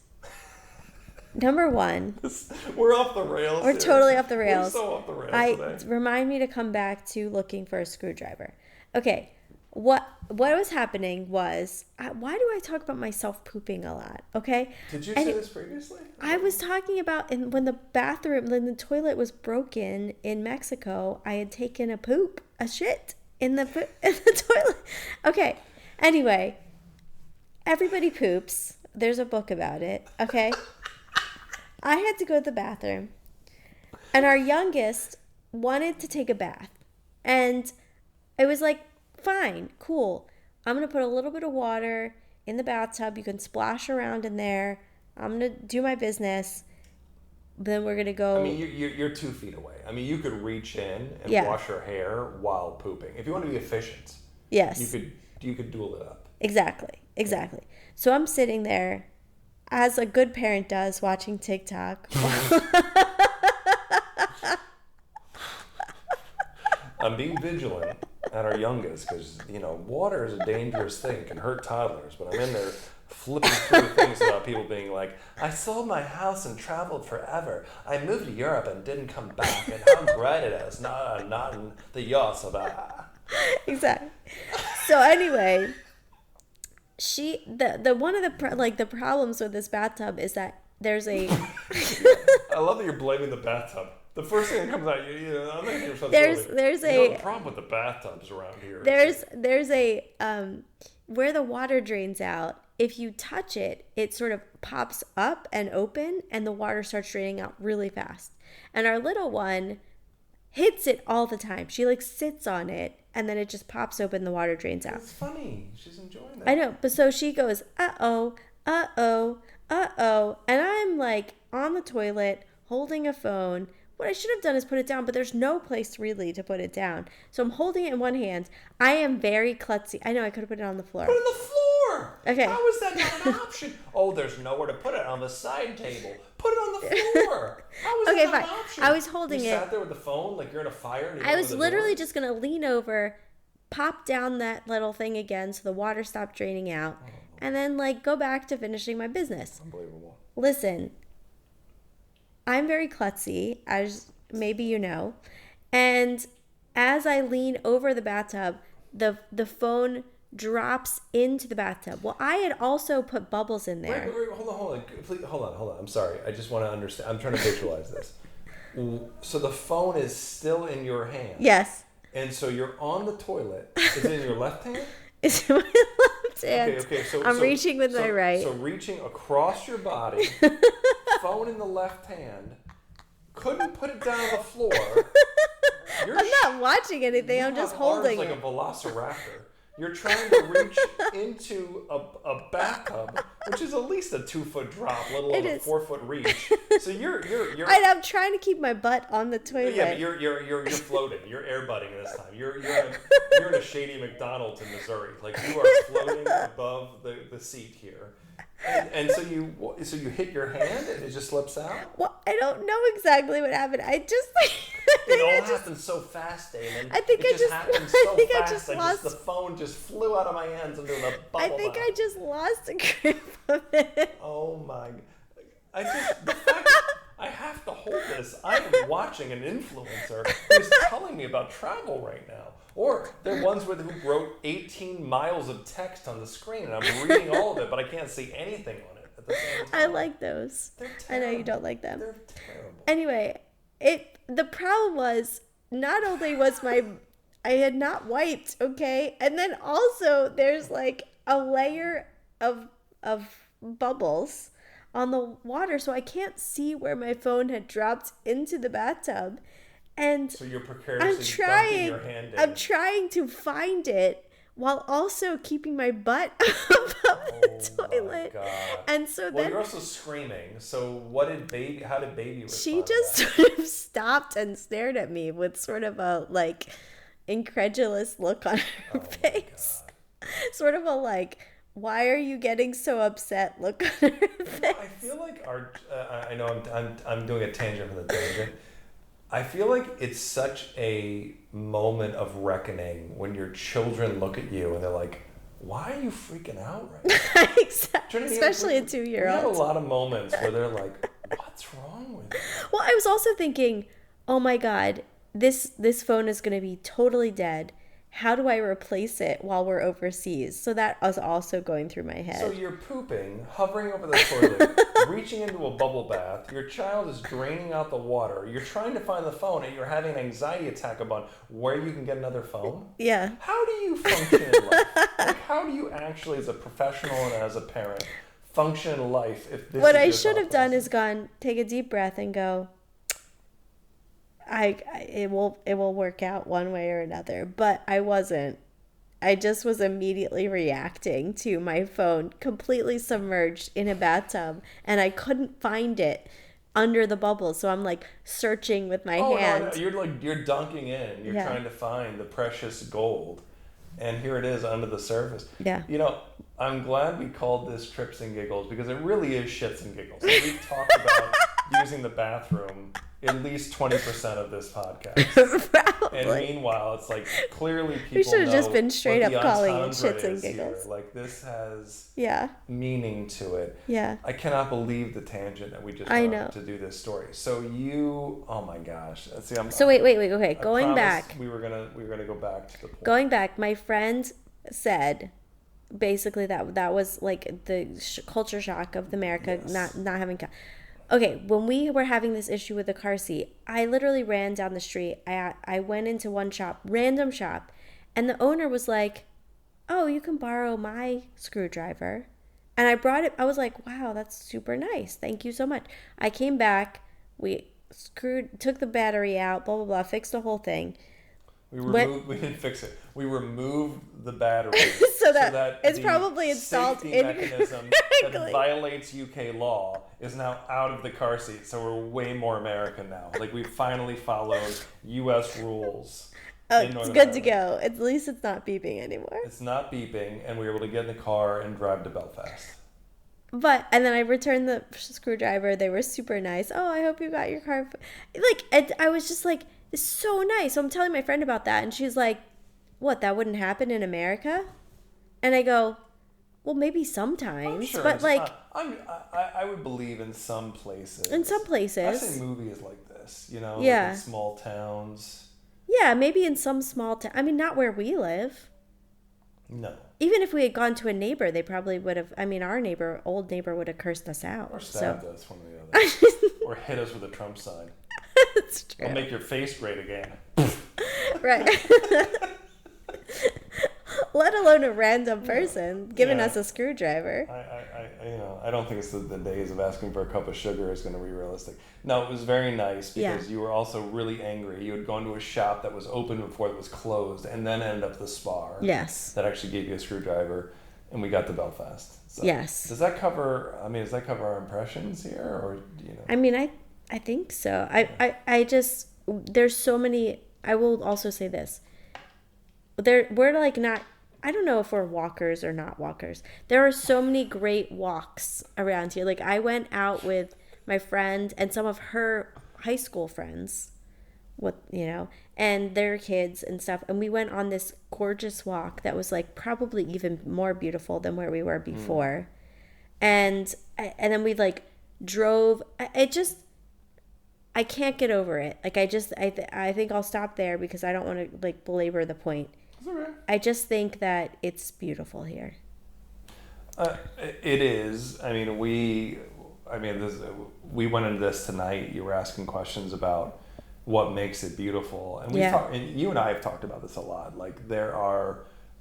Speaker 2: Number one,
Speaker 1: We're off the rails.
Speaker 2: we're
Speaker 1: here.
Speaker 2: totally off the rails.
Speaker 1: We're so off the rails today.
Speaker 2: Remind me to come back to looking for a screwdriver. Okay, what was happening was, why do I talk about myself pooping a lot? Okay,
Speaker 1: Did you
Speaker 2: and
Speaker 1: say this previously?
Speaker 2: I was talking about when the toilet was broken in Mexico. I had taken a shit in the toilet. Okay, anyway, everybody poops. There's a book about it. Okay. I had to go to the bathroom, and our youngest wanted to take a bath, and it was like, fine, cool. I'm going to put a little bit of water in the bathtub. You can splash around in there. I'm going to do my business. Then we're going to go.
Speaker 1: I mean, you're 2 feet away. I mean, you could reach in and
Speaker 2: Yeah.
Speaker 1: wash your hair while pooping. If you want to be efficient,
Speaker 2: Yes.
Speaker 1: you could duel it up.
Speaker 2: Exactly. So I'm sitting there, as a good parent does, watching TikTok.
Speaker 1: I'm being vigilant at our youngest because, water is a dangerous thing. It can hurt toddlers. But I'm in there flipping through things about people being like, I sold my house and traveled forever. I moved to Europe and didn't come back. And how great it is. Not in the yachts of
Speaker 2: Exactly. So anyway, the one of the problems with this bathtub is that there's a
Speaker 1: I love that you're blaming the bathtub. The first thing that comes out, I'm not your
Speaker 2: there's a
Speaker 1: problem with the bathtubs around here.
Speaker 2: there's a where the water drains out. If you touch it, it sort of pops up and open, and the water starts draining out really fast. And our little one hits it all the time. She like sits on it, and then it just pops open. The water drains out.
Speaker 1: It's funny. She's enjoying that.
Speaker 2: I know, but so she goes, uh-oh, and I'm like on the toilet holding a phone what I should have done is put it down, but there's no place really to put it down. So I'm holding it in one hand. I am very klutzy. I know I could have put it on the floor.
Speaker 1: Put it on the floor.
Speaker 2: Okay.
Speaker 1: How is that not an option? Oh, there's nowhere to put it on the side table. Put it on the floor. How is
Speaker 2: Okay,
Speaker 1: that not
Speaker 2: fine.
Speaker 1: an option?
Speaker 2: I was holding
Speaker 1: you
Speaker 2: it.
Speaker 1: sat there with the phone like you're in a fire. And
Speaker 2: I was literally
Speaker 1: door?
Speaker 2: just going to lean over, pop down that little thing again so the water stopped draining out, and then like go back to finishing my business.
Speaker 1: Unbelievable.
Speaker 2: Listen, I'm very klutzy, as maybe you know, and as I lean over the bathtub, the phone drops into the bathtub. Well, I had also put bubbles in there.
Speaker 1: Wait, hold on. Please, hold on. I'm sorry. I just want to understand. I'm trying to visualize this. So the phone is still in your hand.
Speaker 2: Yes.
Speaker 1: And so you're on the toilet. Is it in your left hand?
Speaker 2: It's in my left hand.
Speaker 1: Okay.
Speaker 2: I'm reaching with my right.
Speaker 1: So reaching across your body, phone in the left hand, couldn't put it down on the floor.
Speaker 2: I'm not watching anything. I'm just holding
Speaker 1: like
Speaker 2: it.
Speaker 1: a velociraptor. You're trying to reach into a bathtub, which is at least a 2-foot drop, let alone a 4-foot reach. So you're.
Speaker 2: I'm trying to keep my butt on the toilet.
Speaker 1: Yeah, but you're floating. You're airbutting this time. You're in a shady McDonald's in Missouri. Like you are floating above the seat here. And so you hit your hand and it just slips out?
Speaker 2: Well, I don't know exactly what happened. I just
Speaker 1: it all happened so fast, Damon.
Speaker 2: I think
Speaker 1: the phone just flew out of my hands into the bubble.
Speaker 2: I think I just lost a grip of it.
Speaker 1: Oh my! The fact I have to hold this. I am watching an influencer who's telling me about travel right now. Or they're ones who wrote 18 miles of text on the screen, and I'm reading all of it, but I can't see anything on it at the same time.
Speaker 2: I like those.
Speaker 1: They're terrible.
Speaker 2: I know you don't like them.
Speaker 1: They're terrible.
Speaker 2: Anyway, the problem was not only was I had not wiped, okay, and then also there's like a layer of bubbles on the water, so I can't see where my phone had dropped into the bathtub. And
Speaker 1: so you're precariously dunking your hand in.
Speaker 2: I'm trying to find it while also keeping my butt above the toilet.
Speaker 1: My God.
Speaker 2: And so
Speaker 1: then you're also screaming. So how did baby respond?
Speaker 2: She just sort of stopped and stared at me with sort of a like incredulous look on her face. Sort of a like, why are you getting so upset look on her face.
Speaker 1: I feel like I know I'm doing a tangent from the tangent. I feel like it's such a moment of reckoning when your children look at you and they're like, why are you freaking out right now?
Speaker 2: Exactly. Especially a 2-year-old.
Speaker 1: We have a lot of moments where they're like, what's wrong with you?
Speaker 2: Well, I was also thinking, oh my God, this phone is going to be totally dead. How do I replace it while we're overseas? So that was also going through my head.
Speaker 1: So you're pooping, hovering over the toilet, reaching into a bubble bath. Your child is draining out the water. You're trying to find the phone, and you're having an anxiety attack about where you can get another phone?
Speaker 2: Yeah.
Speaker 1: How do you function in life? Like, how do you actually, as a professional and as a parent, function in life if this
Speaker 2: What
Speaker 1: is
Speaker 2: I
Speaker 1: your
Speaker 2: should have
Speaker 1: thought
Speaker 2: done is take a deep breath and go, it will work out one way or another, but I wasn't. I just was immediately reacting to my phone completely submerged in a bathtub, and I couldn't find it under the bubbles. So I'm like searching with my hand.
Speaker 1: No, you're dunking in. You're trying to find the precious gold, and here it is under the surface.
Speaker 2: Yeah.
Speaker 1: You know, I'm glad we called this Trips and Giggles because it really is shits and giggles. We've talked about using the bathroom at least 20% of this podcast.
Speaker 2: Probably.
Speaker 1: And meanwhile, it's like clearly people
Speaker 2: We should have
Speaker 1: know
Speaker 2: just been straight
Speaker 1: what
Speaker 2: up
Speaker 1: the
Speaker 2: calling it
Speaker 1: entendre
Speaker 2: shits and
Speaker 1: is here.
Speaker 2: giggles.
Speaker 1: Like this has
Speaker 2: Yeah.
Speaker 1: meaning to it.
Speaker 2: Yeah.
Speaker 1: I cannot believe the tangent that we just took to do this story. So oh my gosh. See,
Speaker 2: wait. Okay, going back.
Speaker 1: We were gonna go back to the point.
Speaker 2: Going back, my friend said basically that was like the culture shock of America not having. Okay, when we were having this issue with the car seat, I literally ran down the street. I went into one shop, random shop, and the owner was like, "Oh, you can borrow my screwdriver." And I brought it. I was like, "Wow, that's super nice. Thank you so much." I came back, we took the battery out, blah blah blah, fixed the whole thing.
Speaker 1: We didn't fix it. We removed the battery.
Speaker 2: So so that it's
Speaker 1: the
Speaker 2: probably installed
Speaker 1: safety mechanism that
Speaker 2: incorrectly.
Speaker 1: violates UK law is now out of the car seat. So we're way more American now. Like we finally followed US rules.
Speaker 2: Oh,
Speaker 1: in
Speaker 2: it's
Speaker 1: Northern
Speaker 2: good to
Speaker 1: Ireland.
Speaker 2: go. At least it's not beeping anymore.
Speaker 1: It's not beeping, and we were able to get in the car and drive to Belfast.
Speaker 2: And then I returned the screwdriver. They were super nice. Oh, I hope you got your car. Like, I was just like, it's so nice. So I'm telling my friend about that, and she's like, what, that wouldn't happen in America? And I go, well, maybe sometimes,
Speaker 1: Sure
Speaker 2: but like,
Speaker 1: I would believe in some places.
Speaker 2: in some places.
Speaker 1: I've seen movies like this, you know,
Speaker 2: Yeah.
Speaker 1: like in small towns.
Speaker 2: Yeah, maybe in some small town. I mean, not where we live.
Speaker 1: No.
Speaker 2: Even if we had gone to a neighbor, they probably would have. I mean, our old neighbor would have cursed us out.
Speaker 1: Or stabbed us, one or the other. Or hit us with a Trump sign.
Speaker 2: That's true.
Speaker 1: I'll make your face great again.
Speaker 2: Right. Let alone a random person giving us a screwdriver.
Speaker 1: I don't think it's the days of asking for a cup of sugar is going to be realistic. No, it was very nice because you were also really angry. You had gone to a shop that was open before it was closed, and then ended up the Spar.
Speaker 2: Yes.
Speaker 1: That actually gave you a screwdriver, and we got to Belfast. So,
Speaker 2: yes.
Speaker 1: Does that cover? I mean, does that cover our impressions here, or you know?
Speaker 2: I mean, I think so. I just there's so many. I will also say this. We're like not. I don't know if we're walkers or not walkers. There are so many great walks around here. Like I went out with my friend and some of her high school friends, and their kids and stuff. And we went on this gorgeous walk that was like probably even more beautiful than where we were before. And then we like drove. I can't get over it. Like I think I'll stop there because I don't want to like belabor the point.
Speaker 1: Okay.
Speaker 2: I just think that it's beautiful here.
Speaker 1: It is. I mean, we went into this tonight. You were asking questions about what makes it beautiful, and and you and I have talked about this a lot. Like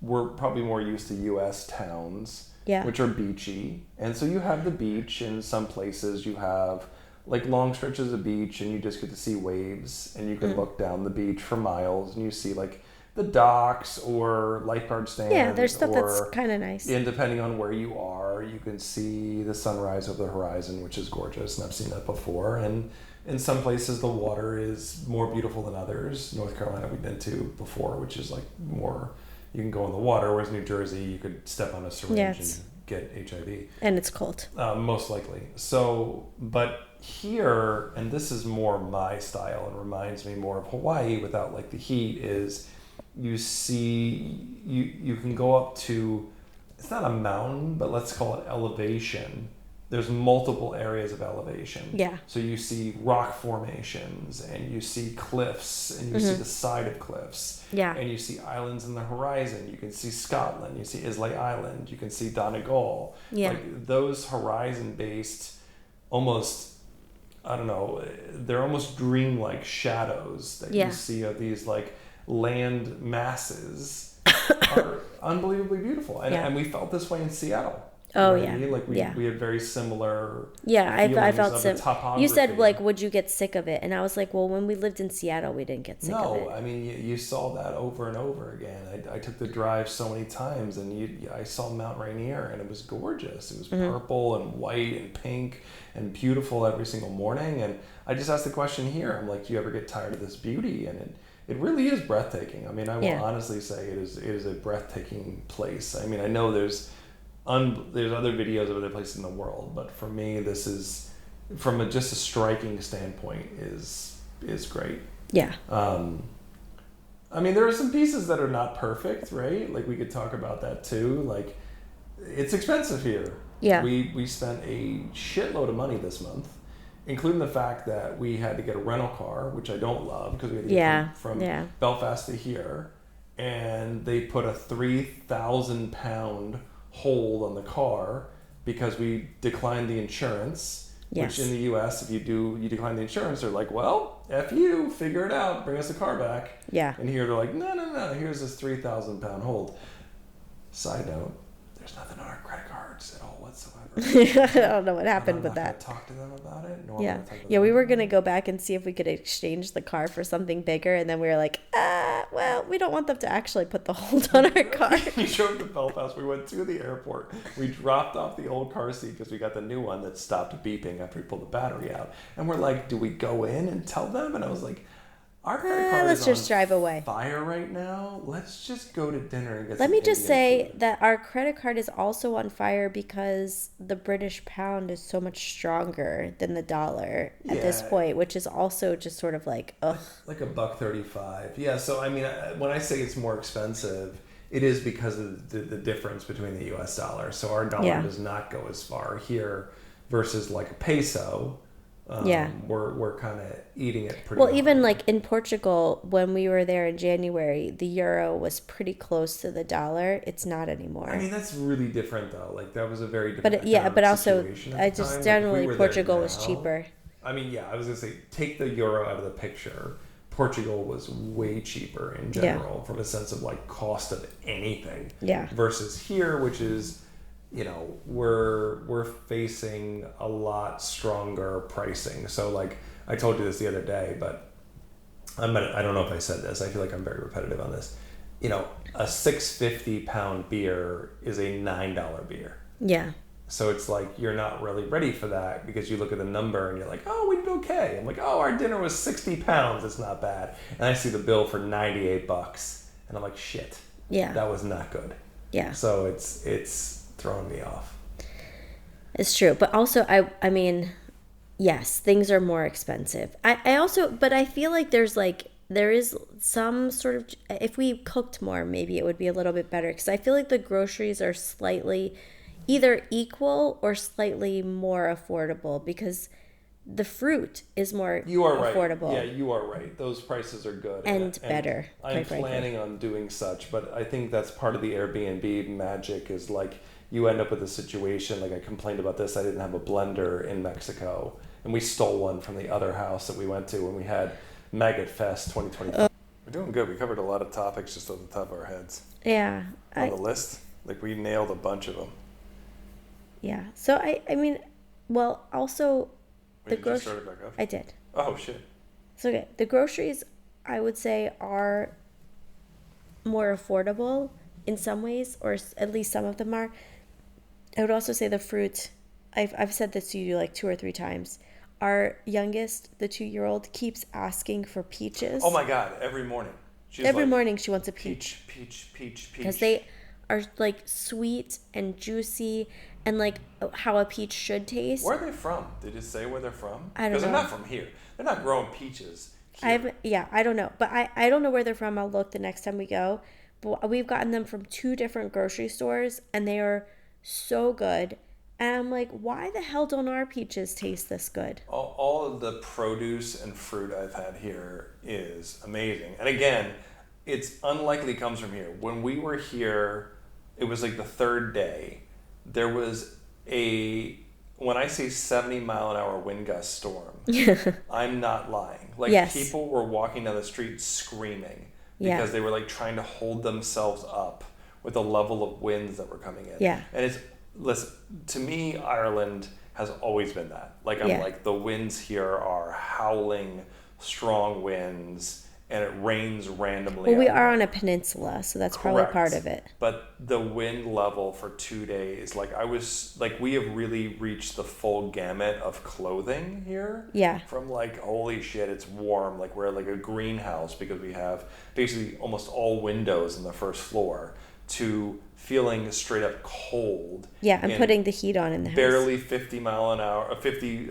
Speaker 1: we're probably more used to U.S. towns, which are beachy, and so you have the beach. In some places, you have like long stretches of beach, and you just get to see waves, and you can look down the beach for miles, and you see like the docks or lifeguard stands.
Speaker 2: Yeah, there's stuff that's kind of nice.
Speaker 1: And depending on where you are, you can see the sunrise over the horizon, which is gorgeous, and I've seen that before. And in some places, the water is more beautiful than others. North Carolina we've been to before, which is like more, you can go in the water, whereas New Jersey, you could step on a syringe and get HIV.
Speaker 2: And it's cold.
Speaker 1: Most likely. So, but here, and this is more my style and reminds me more of Hawaii without like the heat, is you see, you can go up to, it's not a mountain, but let's call it elevation. There's multiple areas of elevation.
Speaker 2: Yeah.
Speaker 1: So you see rock formations, and you see cliffs, and you see the side of cliffs.
Speaker 2: Yeah.
Speaker 1: And you see islands in the horizon. You can see Scotland. You see Islay Island. You can see Donegal.
Speaker 2: Yeah.
Speaker 1: Like those horizon-based, almost, I don't know, they're almost dreamlike shadows that you see of these like land masses are unbelievably beautiful. And we felt this way in Seattle.
Speaker 2: Oh,
Speaker 1: you know what I mean? Like we had very similar.
Speaker 2: Yeah, I felt
Speaker 1: similar.
Speaker 2: You said like, would you get sick of it? And I was like, well, when we lived in Seattle, we didn't get sick of it.
Speaker 1: No, I mean you saw that over and over again. I took the drive so many times, and I saw Mount Rainier, and it was gorgeous. It was purple and white and pink and beautiful every single morning. And I just asked the question here. I'm like, do you ever get tired of this beauty? And it really is breathtaking. I mean, I will honestly say it is a breathtaking place. I mean, I know there's other videos of other places in the world, but for me, this is, from just a striking standpoint, is great.
Speaker 2: Yeah.
Speaker 1: I mean, there are some pieces that are not perfect, right? Like we could talk about that too. Like, it's expensive here.
Speaker 2: Yeah.
Speaker 1: We spent a shitload of money this month, including the fact that we had to get a rental car, which I don't love because we had to get from Belfast to here, and they put a 3,000 pound hold on the car because we declined the insurance. Which in the U.S., if you decline the insurance, they're like, well, F you, figure it out, bring us the car back. Yeah. And here they're like, no, here's this 3,000 pound hold. Side note, there's nothing on our credit cards at all whatsoever.
Speaker 2: I don't know what happened with
Speaker 1: I'm
Speaker 2: that.
Speaker 1: not going to talk to them about it. Nor
Speaker 2: Yeah.
Speaker 1: I'm gonna talk to
Speaker 2: Yeah, we
Speaker 1: them
Speaker 2: were
Speaker 1: about
Speaker 2: going to go back and see if we could exchange the car for something bigger. And then we were like, well, we don't want them to actually put the hold on our car.
Speaker 1: We drove to Belfast. We went to the airport. We dropped off the old car seat because we got the new one that stopped beeping after we pulled the battery out. And we're like, do we go in and tell them? And I was like, our credit card
Speaker 2: let's
Speaker 1: is
Speaker 2: just
Speaker 1: on
Speaker 2: drive away.
Speaker 1: fire right now. Let's just go to dinner and get
Speaker 2: Let
Speaker 1: some
Speaker 2: me just
Speaker 1: Indian
Speaker 2: say
Speaker 1: food.
Speaker 2: that our credit card is also on fire because the British pound is so much stronger than the dollar at this
Speaker 1: Yeah.
Speaker 2: point, which is also just sort of like, ugh.
Speaker 1: Like $1.35. Yeah, so I mean, when I say it's more expensive, it is because of the difference between the U.S. dollar. So our dollar
Speaker 2: Yeah.
Speaker 1: does not go as far here versus like a peso.
Speaker 2: Yeah.
Speaker 1: We're kind of eating it pretty
Speaker 2: Well,
Speaker 1: hard.
Speaker 2: even like in Portugal, when we were there in January, the euro was pretty close to the dollar. It's not anymore.
Speaker 1: I mean, that's really different though. Like that was a very different
Speaker 2: But yeah, but also,
Speaker 1: situation at
Speaker 2: I
Speaker 1: the
Speaker 2: just
Speaker 1: time. Like, if we
Speaker 2: generally
Speaker 1: were there
Speaker 2: Portugal was
Speaker 1: now-
Speaker 2: cheaper.
Speaker 1: I mean, yeah, I was gonna say take the euro out of the picture. Portugal was way cheaper in general from a sense of like cost of anything.
Speaker 2: Yeah.
Speaker 1: Versus here, which is, we're facing a lot stronger pricing. So like I told you this the other day, but I don't know if I said this. I feel like I'm very repetitive on this. A 650 pound beer is a $9 beer.
Speaker 2: Yeah.
Speaker 1: So it's like you're not really ready for that because you look at the number and you're like, oh, we did okay. I'm like, oh, our dinner was 60 pounds. It's not bad. And I see the bill for $98, and I'm like, shit.
Speaker 2: Yeah.
Speaker 1: That was not good.
Speaker 2: Yeah.
Speaker 1: So it's throwing me off.
Speaker 2: It's true. But also, I mean, yes, things are more expensive. I also, but I feel like there is some sort of, if we cooked more, maybe it would be a little bit better. Because I feel like the groceries are slightly either equal or slightly more affordable because the fruit is more
Speaker 1: You are
Speaker 2: affordable.
Speaker 1: right. Yeah, you are right. Those prices are good.
Speaker 2: And better,
Speaker 1: I'm
Speaker 2: quite frankly.
Speaker 1: planning on doing such, but I think that's part of the Airbnb magic is like you end up with a situation, like I complained about this, I didn't have a blender in Mexico, and we stole one from the other house that we went to when we had Maggot Fest 2025. We're doing good. We covered a lot of topics just off the top of our heads.
Speaker 2: Yeah.
Speaker 1: On the list, like we nailed a bunch of them.
Speaker 2: Yeah. So I mean, well, also the
Speaker 1: Did you just start it back up?
Speaker 2: I did.
Speaker 1: Oh shit.
Speaker 2: So okay, the groceries I would say are more affordable in some ways, or at least some of them are. I would also say the fruit. I've said this to you like 2 or 3 times. Our youngest, the 2-year-old, keeps asking for peaches.
Speaker 1: Oh my god! Every morning. She's
Speaker 2: Every
Speaker 1: like,
Speaker 2: morning she wants a peach.
Speaker 1: Peach.
Speaker 2: Because they are like sweet and juicy and like how a peach should taste.
Speaker 1: Where are they from? Did it say where they're from?
Speaker 2: I don't
Speaker 1: Because they're
Speaker 2: know.
Speaker 1: not from here. They're not growing peaches here.
Speaker 2: I don't know. But I don't know where they're from. I'll look the next time we go. But we've gotten them from 2 different grocery stores and they are so good. And I'm like, why the hell don't our peaches taste this good?
Speaker 1: All of the produce and fruit I've had here is amazing. And again, it's unlikely it comes from here. When we were here, it was like the 3rd day. There was when I say 70-mile-an-hour wind gust storm, I'm not lying. Like
Speaker 2: Yes.
Speaker 1: people were walking down the street screaming
Speaker 2: Yeah.
Speaker 1: because they were like trying to hold themselves up with the level of winds that were coming in.
Speaker 2: Yeah.
Speaker 1: And listen, to me, Ireland has always been that. Like, I'm
Speaker 2: Yeah.
Speaker 1: like, the winds here are howling, strong winds, and it rains randomly.
Speaker 2: Well, we
Speaker 1: out.
Speaker 2: are on a peninsula, so that's probably
Speaker 1: Correct.
Speaker 2: part of it.
Speaker 1: But the wind level for 2 days, we have really reached the full gamut of clothing here.
Speaker 2: Yeah.
Speaker 1: From like, holy shit, it's warm. Like, we're at like a greenhouse because we have basically almost all windows in the first floor, to feeling straight up cold.
Speaker 2: Yeah, I'm
Speaker 1: in
Speaker 2: putting the heat on in the house.
Speaker 1: barely 50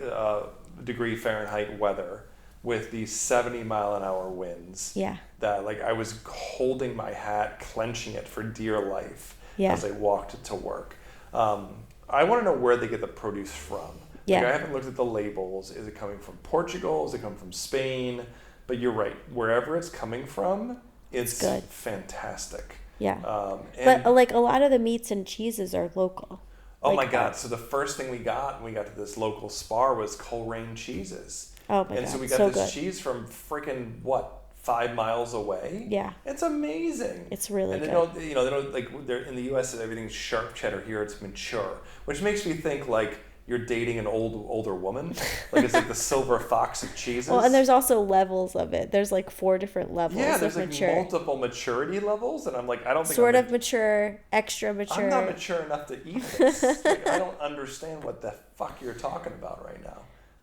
Speaker 1: degree Fahrenheit weather with these 70-mile-an-hour winds.
Speaker 2: Yeah.
Speaker 1: That like I was holding my hat, clenching it for dear life
Speaker 2: Yeah.
Speaker 1: as I walked to work. I want to know where they get the produce from.
Speaker 2: Yeah.
Speaker 1: Like, I haven't looked at the labels. Is it coming from Portugal? Is it coming from Spain? But you're right. Wherever it's coming from, it's
Speaker 2: good.
Speaker 1: fantastic.
Speaker 2: Yeah.
Speaker 1: And
Speaker 2: But like a lot of the meats and cheeses are local.
Speaker 1: oh
Speaker 2: Like,
Speaker 1: my God. So the first thing we got when we got to this local spar was Coleraine cheeses.
Speaker 2: Oh my
Speaker 1: And
Speaker 2: God.
Speaker 1: so we got
Speaker 2: So
Speaker 1: this
Speaker 2: good.
Speaker 1: cheese from freaking 5 miles away.
Speaker 2: Yeah.
Speaker 1: It's amazing.
Speaker 2: It's really
Speaker 1: and they
Speaker 2: good.
Speaker 1: don't, they don't, like, they're in the U.S. everything's sharp cheddar. Here it's mature, which makes me think like you're dating an older woman. Like it's like the silver fox of cheeses.
Speaker 2: Well, and there's also levels of it. There's like 4 different levels.
Speaker 1: Yeah, there's
Speaker 2: of
Speaker 1: like
Speaker 2: mature.
Speaker 1: multiple maturity levels, and I'm like, I don't think
Speaker 2: sort of mature, extra mature.
Speaker 1: I'm not mature enough to eat this. Like, I don't understand what the fuck you're talking about right now.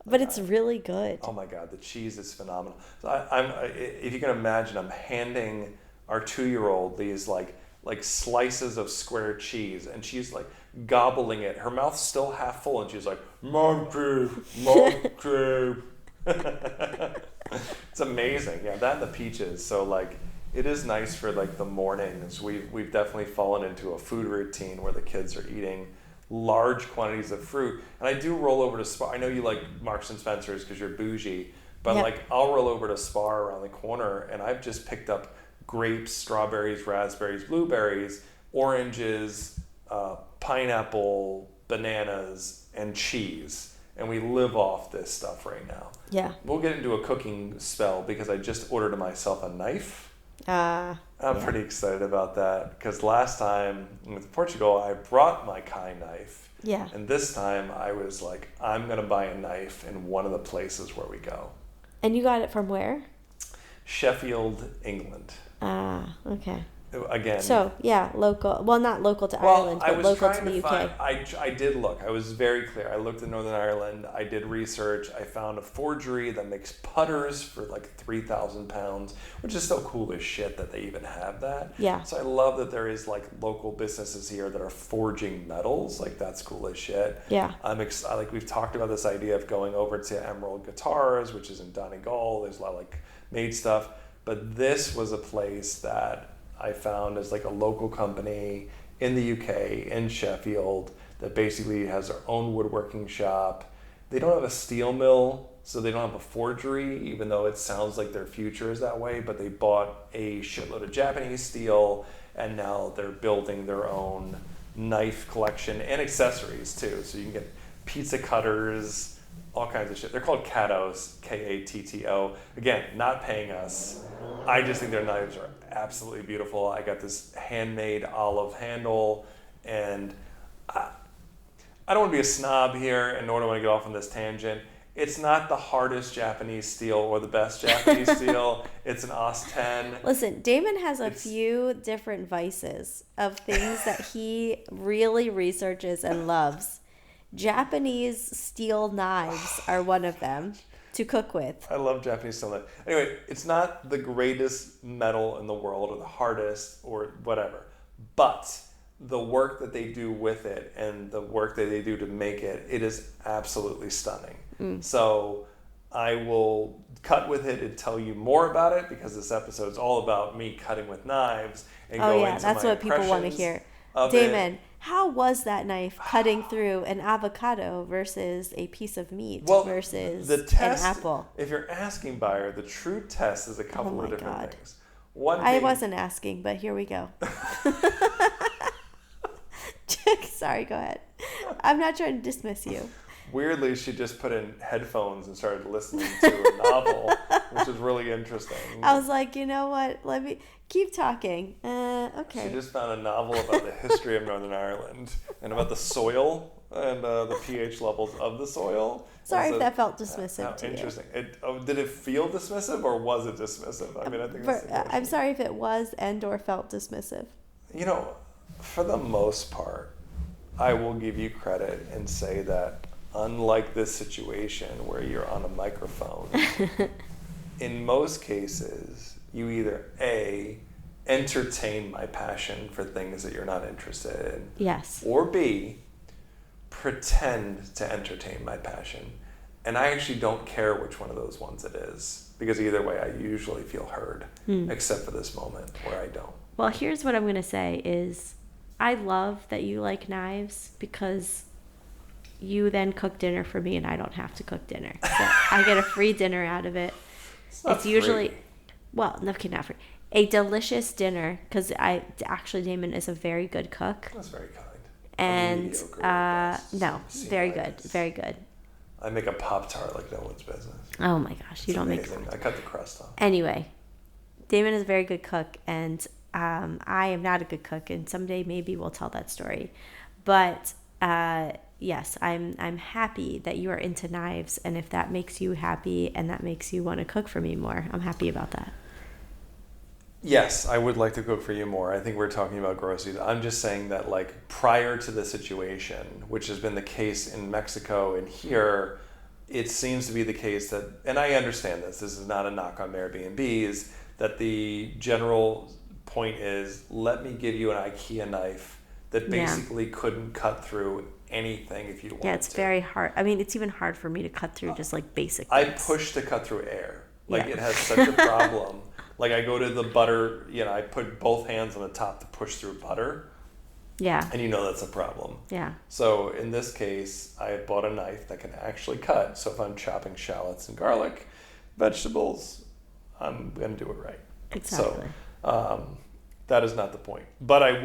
Speaker 2: But it's really good.
Speaker 1: Oh my God, the cheese is phenomenal. So if you can imagine, I'm handing our 2-year-old these like slices of square cheese, and she's like gobbling it. Her mouth's still half full, and she's like, monkey. It's amazing. Yeah, that and the peaches. So like, it is nice for like the mornings. We've definitely fallen into a food routine where the kids are eating large quantities of fruit. And I do roll over to Spar. I know you like Marks and Spencer's because you're bougie, but like I'll roll over to Spar around the corner, and I've just picked up grapes, strawberries, raspberries, blueberries, oranges, pineapple, bananas, and cheese. And we live off this stuff right now.
Speaker 2: Yeah.
Speaker 1: We'll get into a cooking spell because I just ordered myself a knife. I'm pretty excited about that because last time with Portugal, I brought my Kai knife.
Speaker 2: Yeah.
Speaker 1: And this time I was like, I'm going to buy a knife in one of the places where we go.
Speaker 2: And you got it from where?
Speaker 1: Sheffield, England.
Speaker 2: Okay.
Speaker 1: Again.
Speaker 2: So, yeah, local. Well, not local to Ireland, but local to the UK.
Speaker 1: I did look. I was very clear. I looked in Northern Ireland. I did research. I found a forgery that makes putters for like 3,000 pounds, which is so cool as shit that they even have that.
Speaker 2: Yeah.
Speaker 1: So I love that there is like local businesses here that are forging metals. Like that's cool as shit.
Speaker 2: Yeah.
Speaker 1: Like we've talked about this idea of going over to Emerald Guitars, which is in Donegal. There's a lot of like made stuff. But this was a place that I found as like a local company in the UK, in Sheffield, that basically has their own woodworking shop. They don't have a steel mill, so they don't have a forgery, even though it sounds like their future is that way, but they bought a shitload of Japanese steel, and now they're building their own knife collection and accessories too. So you can get pizza cutters, all kinds of shit. They're called Katos, K-A-T-T-O. Again, not paying us. I just think their knives are absolutely beautiful. I got this handmade olive handle, and I don't want to be a snob here, and nor do I want to get off on this tangent. It's not the hardest Japanese steel or the best Japanese steel. It's an OS 10.
Speaker 2: Listen, Damon has a few different vices of things that he really researches and loves. Japanese steel knives are one of them to cook with.
Speaker 1: I love Japanese steel knives. Anyway, it's not the greatest metal in the world or the hardest or whatever, but the work that they do with it and the work that they do to make it, it is absolutely stunning. So I will cut with it and tell you more about it because this episode is all about me cutting with knives and going into
Speaker 2: that's
Speaker 1: my
Speaker 2: what people want to hear. Damon, how was that knife cutting through an avocado versus a piece of meat versus
Speaker 1: the test,
Speaker 2: an apple?
Speaker 1: If you're asking, buyer, the true test is a couple of different things.
Speaker 2: I wasn't asking, but here we go. Sorry, go ahead. I'm not trying to dismiss you.
Speaker 1: Weirdly, she just put in headphones and started listening to a novel, which is really interesting.
Speaker 2: I was like, you know what? Let me keep talking. Okay.
Speaker 1: She just found a novel about the history of Northern Ireland and about the soil and the pH levels of the soil.
Speaker 2: Sorry if that felt dismissive to you.
Speaker 1: Interesting. Did it feel dismissive or was it dismissive? I mean, I think that's the question.
Speaker 2: I'm sorry if it was and/or felt dismissive.
Speaker 1: You know, for the most part, I will give you credit and say that unlike this situation where you're on a microphone, in most cases, you either A, entertain my passion for things that you're not interested in.
Speaker 2: Yes.
Speaker 1: Or B, pretend to entertain my passion. And I actually don't care which one of those ones it is, because either way I usually feel heard, except for this moment where I don't.
Speaker 2: Well, here's what I'm going to say is I love that you like knives because you then cook dinner for me and I don't have to cook dinner. So I get a free dinner out of it. It's usually,
Speaker 1: free.
Speaker 2: Well, no, okay, not free. A delicious dinner because Damon is a very good cook.
Speaker 1: That's very kind.
Speaker 2: And no, very good, very good.
Speaker 1: I make a Pop-Tart like no one's business.
Speaker 2: Oh my gosh, you don't
Speaker 1: amazing.
Speaker 2: make.
Speaker 1: I cut the crust off.
Speaker 2: Anyway, Damon is a very good cook, and I am not a good cook, and someday maybe we'll tell that story. But yes, I'm happy that you are into knives, and if that makes you happy and that makes you want to cook for me more, I'm happy about that.
Speaker 1: Yes, I would like to cook for you more. I think we're talking about groceries. I'm just saying that, like, prior to the situation, which has been the case in Mexico and here, it seems to be the case that, and I understand this is not a knock on Airbnbs, that the general point is, let me give you an IKEA knife that basically couldn't cut through anything if you wanted to.
Speaker 2: Yeah, it's very hard. I mean, it's even hard for me to cut through just like basic
Speaker 1: I
Speaker 2: things.
Speaker 1: push to cut through air. Like, it has such a problem. Like, I go to the butter, I put both hands on the top to push through butter.
Speaker 2: Yeah.
Speaker 1: And that's a problem.
Speaker 2: Yeah.
Speaker 1: So in this case, I had bought a knife that can actually cut. So if I'm chopping shallots and garlic, vegetables, I'm going to do it right.
Speaker 2: Exactly.
Speaker 1: So that is not the point. But I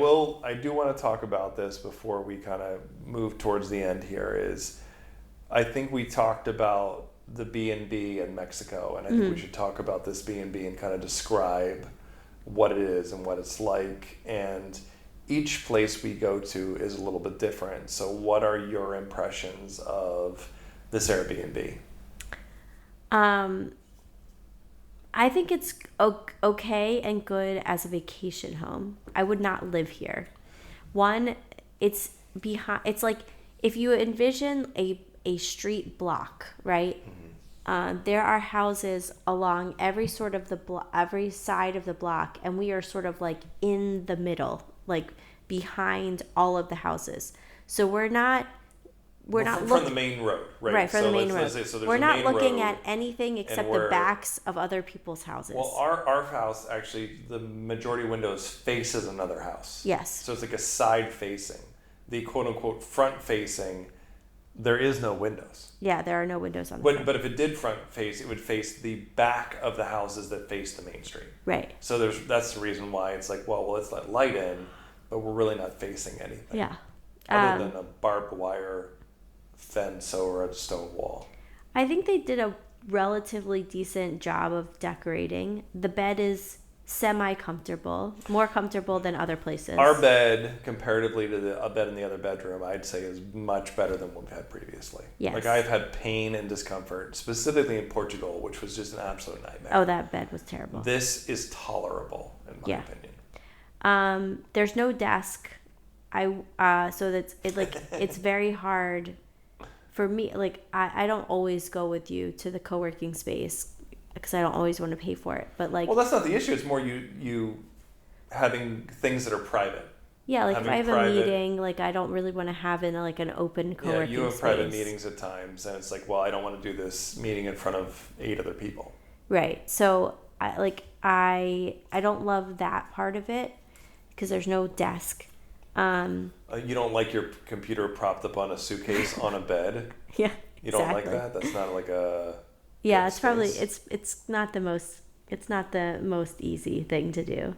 Speaker 1: do want to talk about this before we kind of move towards the end here is, I think we talked about the B&B in Mexico, and I think we should talk about this B&B and kind of describe what it is and what it's like. And each place we go to is a little bit different. So what are your impressions of this Airbnb?
Speaker 2: I think it's okay and good as a vacation home. I would not live here. One, it's like if you envision a street block, right? There are houses along every side of the block, and we are sort of like in the middle, like behind all of the houses. So we're not
Speaker 1: from the main road, right?
Speaker 2: Right, from the main road.
Speaker 1: So
Speaker 2: we're not looking at anything except the backs of other people's houses.
Speaker 1: Well, our house, actually, the majority windows faces another house.
Speaker 2: Yes.
Speaker 1: So it's like a side facing. The quote unquote front facing, there is no windows.
Speaker 2: Yeah, there are no windows on the front.
Speaker 1: But if it did front face, it would face the back of the houses that face the main street.
Speaker 2: Right.
Speaker 1: So that's the reason why it's like, well, let's let light in, but we're really not facing anything.
Speaker 2: Yeah.
Speaker 1: Other than a barbed wire fence or a stone wall.
Speaker 2: I think they did a relatively decent job of decorating. The bed is semi-comfortable, more comfortable than other places.
Speaker 1: Our bed, comparatively to a bed in the other bedroom, I'd say is much better than what we've had previously.
Speaker 2: Yes.
Speaker 1: Like, I've had pain and discomfort, specifically in Portugal, which was just an absolute nightmare.
Speaker 2: Oh, that bed was terrible.
Speaker 1: This is tolerable, in my opinion.
Speaker 2: There's no desk. So that's it. Like, it's very hard for me. Like, I don't always go with you to the co-working space because I don't always want to pay for it. But like,
Speaker 1: well, that's not the issue. It's more you having things that are private.
Speaker 2: Yeah, like
Speaker 1: having
Speaker 2: if I have a meeting, like I don't really want to have in like an open co-working space.
Speaker 1: Yeah, you have private meetings at times, and it's like, well, I don't want to do this meeting in front of 8 other people.
Speaker 2: Right. So I don't love that part of it because there's no desk.
Speaker 1: You don't like your computer propped up on a suitcase on a bed?
Speaker 2: Yeah.
Speaker 1: You don't like that? That's not like a...
Speaker 2: Yeah, it's probably it's not the most easy thing to do.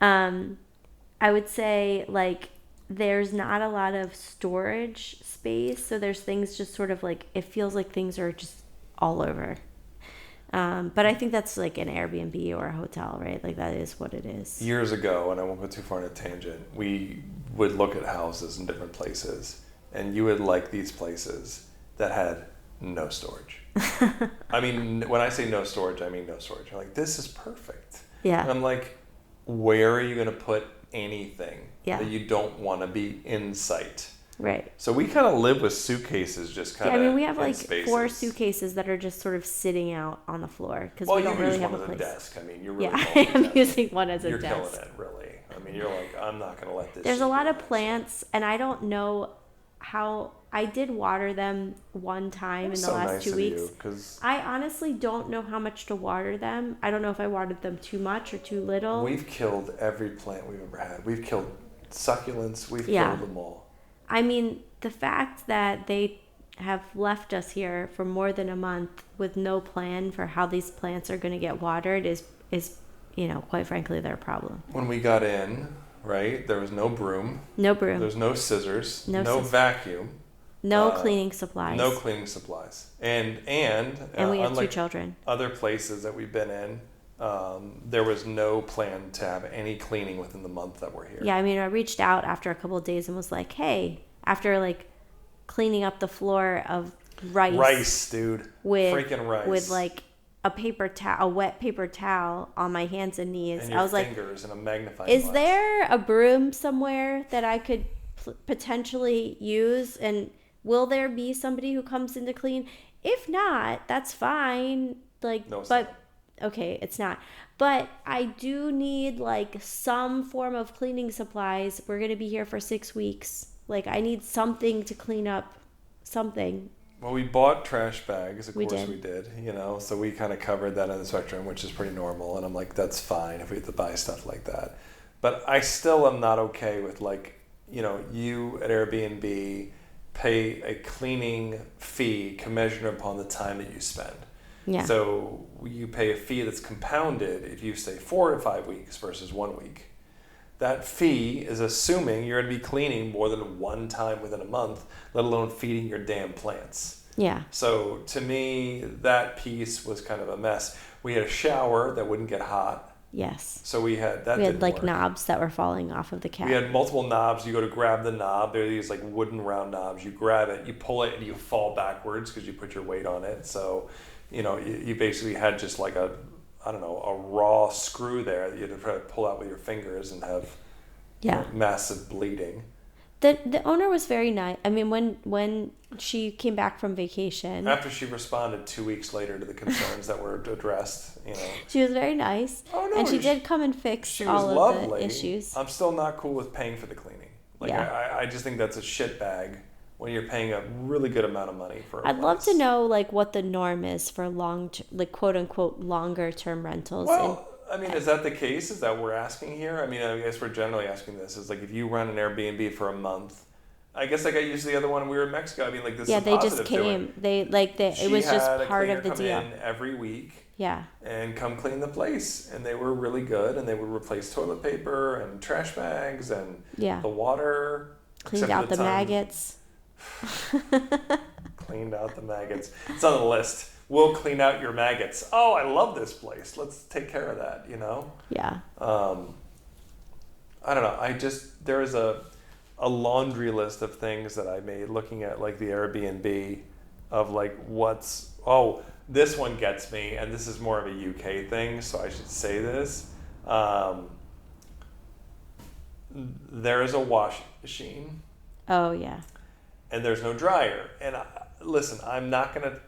Speaker 2: I would say like there's not a lot of storage space, so there's things just sort of like it feels like things are just all over. But I think that's like an Airbnb or a hotel, right? Like that is what it is.
Speaker 1: Years ago, and I won't go too far in a tangent, we would look at houses in different places, and you would like these places that had no storage. I mean, when I say no storage, I mean no storage. You're like, this is perfect.
Speaker 2: Yeah.
Speaker 1: And I'm like, where are you going to put anything that you don't want to be in sight?
Speaker 2: Right.
Speaker 1: So we kind of live with suitcases just kind of.
Speaker 2: Yeah, I mean, we have like
Speaker 1: spaces.
Speaker 2: 4 suitcases that are just sort of sitting out on the floor because we don't really have a place.
Speaker 1: Well, you use one as a desk. I mean, you're really.
Speaker 2: Yeah, I am using one as a
Speaker 1: you're
Speaker 2: desk.
Speaker 1: You're killing it, really. I mean, you're like, I'm not going to let this.
Speaker 2: There's a lot of plants, and I don't know how. I did water them one time in the last 2 weeks. I honestly don't know how much to water them. I don't know if I watered them too much or too little.
Speaker 1: We've killed every plant we've ever had. We've killed succulents. We've killed them all.
Speaker 2: I mean, the fact that they have left us here for more than a month with no plan for how these plants are going to get watered is quite frankly, their problem.
Speaker 1: When we got in, right, there was no broom.
Speaker 2: No broom.
Speaker 1: There's no scissors. No vacuum.
Speaker 2: No cleaning supplies.
Speaker 1: No cleaning supplies. And
Speaker 2: we have 2 children.
Speaker 1: Other places that we've been in, There was no plan to have any cleaning within the month that we're here.
Speaker 2: Yeah, I mean, I reached out after a couple of days and was like, hey, after like cleaning up the floor of
Speaker 1: Rice, dude.
Speaker 2: With
Speaker 1: freaking rice.
Speaker 2: With like a wet paper towel on my hands and knees.
Speaker 1: And your
Speaker 2: I was
Speaker 1: fingers and a magnifying
Speaker 2: is
Speaker 1: glass.
Speaker 2: there a broom somewhere that I could potentially use? And will there be somebody who comes in to clean? If not, that's fine. Like,
Speaker 1: no, it's
Speaker 2: but
Speaker 1: not.
Speaker 2: Okay, it's not. But I do need like some form of cleaning supplies. We're going to be here for 6 weeks. Like, I need something to clean up something.
Speaker 1: Well, we bought trash bags. Of course
Speaker 2: did.
Speaker 1: we did. You know, so we kind of covered that in the spectrum, which is pretty normal. And I'm like, that's fine if we have to buy stuff like that. But I still am not okay with, like, you know, you at Airbnb pay a cleaning fee commensurate upon the time that you spend.
Speaker 2: Yeah.
Speaker 1: So you pay a fee that's compounded if you stay 4 to 5 weeks versus 1 week. That fee is assuming you're going to be cleaning more than one time within a month, let alone feeding your damn plants.
Speaker 2: Yeah.
Speaker 1: So to me, that piece was kind of a mess. We had a shower that wouldn't get hot.
Speaker 2: Yes.
Speaker 1: So we had
Speaker 2: like
Speaker 1: work.
Speaker 2: knobs that were falling off of the cat.
Speaker 1: We had multiple knobs. You go to grab the knob. They're these like wooden round knobs. You grab it, you pull it, and you fall backwards because you put your weight on it. So, you know, you basically had just like a raw screw there that you had to try to pull out with your fingers and have massive bleeding.
Speaker 2: The owner was very nice. I mean, when she came back from vacation,
Speaker 1: after she responded 2 weeks later to the concerns that were addressed, you know,
Speaker 2: she was very nice.
Speaker 1: Oh no,
Speaker 2: and she did come and fix all of the issues.
Speaker 1: I'm still not cool with paying for the cleaning. Like, I just think that's a shit bag when you're paying a really good amount of money for.
Speaker 2: I'd love to know like what the norm is for like quote unquote longer term rentals.
Speaker 1: Well, I mean, is that the case? Is that what we're asking here? I mean, I guess we're generally asking this. Is like if you run an Airbnb for a month, I guess like I used the other one when we were in Mexico. I mean, like this.
Speaker 2: Yeah,
Speaker 1: is
Speaker 2: they just came. It was just part of the deal.
Speaker 1: Come in every week.
Speaker 2: Yeah.
Speaker 1: And come clean the place, and they were really good, and they would replace toilet paper and trash bags and the water.
Speaker 2: Cleaned out the maggots.
Speaker 1: Cleaned out the maggots. It's on the list. We'll clean out your maggots. Oh, I love this place. Let's take care of that, you know?
Speaker 2: Yeah.
Speaker 1: I don't know. There is a laundry list of things that I made looking at like the Airbnb of like this one gets me, and this is more of a UK thing, so I should say this. There is a washing machine.
Speaker 2: Oh, yeah.
Speaker 1: And there's no dryer. And listen, I'm not going to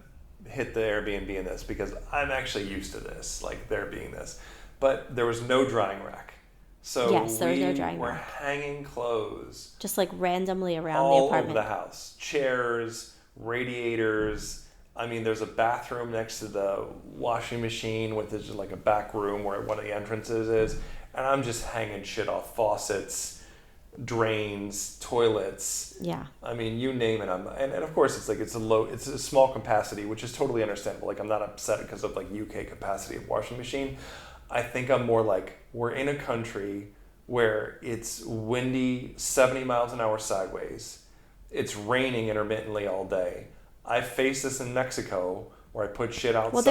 Speaker 1: hit the Airbnb in this because I'm actually used to this, like there being this. But there was no drying rack. So
Speaker 2: yes, there was no drying
Speaker 1: we're
Speaker 2: rack.
Speaker 1: hanging clothes.
Speaker 2: Just like randomly around
Speaker 1: all
Speaker 2: the apartment.
Speaker 1: All over the house. Chairs, radiators. I mean, there's a bathroom next to the washing machine with just like a back room where one of the entrances is. And I'm just hanging shit off faucets, drains, toilets.
Speaker 2: Yeah.
Speaker 1: I mean, you name it. And of course it's a small capacity, which is totally understandable. Like, I'm not upset because of like UK capacity of washing machine. I think I'm more like, we're in a country where it's windy 70 miles an hour sideways. It's raining intermittently all day. I faced this in Mexico where I put shit outside.
Speaker 2: Well,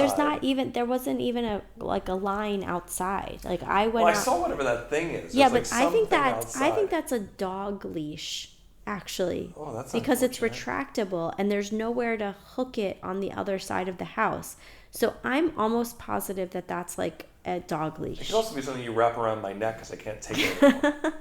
Speaker 2: there wasn't even a line outside. Like I went.
Speaker 1: Well, I saw whatever that thing is.
Speaker 2: Yeah,
Speaker 1: There's
Speaker 2: but
Speaker 1: like
Speaker 2: I think that's a dog leash, actually.
Speaker 1: Oh, that's
Speaker 2: because it's retractable and there's nowhere to hook it on the other side of the house. So I'm almost positive that that's like a dog leash.
Speaker 1: It could also be something you wrap around my neck because I can't take it anymore.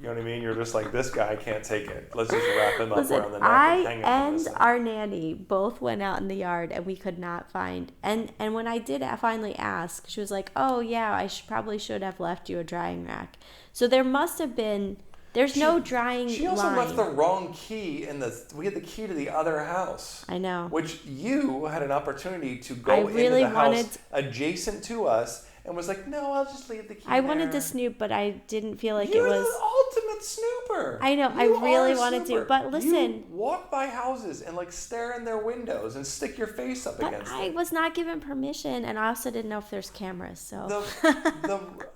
Speaker 1: You know what I mean? You're just like, this guy can't take it. Let's just wrap him up around the neck and hang him.
Speaker 2: And our nanny both went out in the yard and we could not find. And when I did finally ask, she was like, "Oh yeah, I probably should have left you a drying rack." So there must have been. There's no drying line.
Speaker 1: She also left the wrong key we had the key to the other house.
Speaker 2: I know.
Speaker 1: Which you had an opportunity to go into the house adjacent to us and was like, "No, I'll just leave the key
Speaker 2: I wanted to snoop, but I didn't feel like it was.
Speaker 1: You're the ultimate snooper.
Speaker 2: I know. I really want to do, but listen.
Speaker 1: You walk by houses and like stare in their windows and stick your face up
Speaker 2: But
Speaker 1: against
Speaker 2: I
Speaker 1: it.
Speaker 2: was not given permission, and I also didn't know if there's cameras. So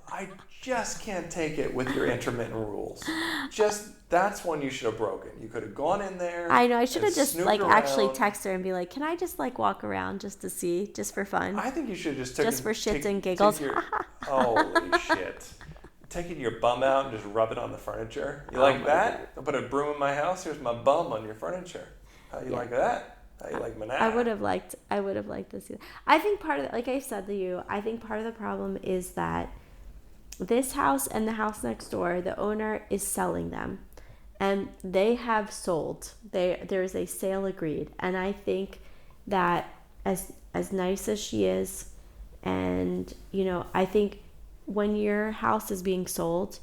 Speaker 1: I just can't take it with your intermittent rules. That's one you should have broken. You could have gone in there.
Speaker 2: I know. I should have just like actually
Speaker 1: around.
Speaker 2: text her and be like, "Can I just like walk around just to see, just for fun?"
Speaker 1: I think you should have
Speaker 2: just for shits and giggles.
Speaker 1: Holy shit. Taking your bum out and just rub it on the furniture. You like that? I'll put a broom in my house. Here's my bum on your furniture. How you like that? How you like manana?
Speaker 2: I would have liked this. I think part of it, like I said to you, I think part of the problem is that this house and the house next door, the owner is selling them, and they have sold. There's a sale agreed, and I think that as nice as she is, and I think when your house is being sold,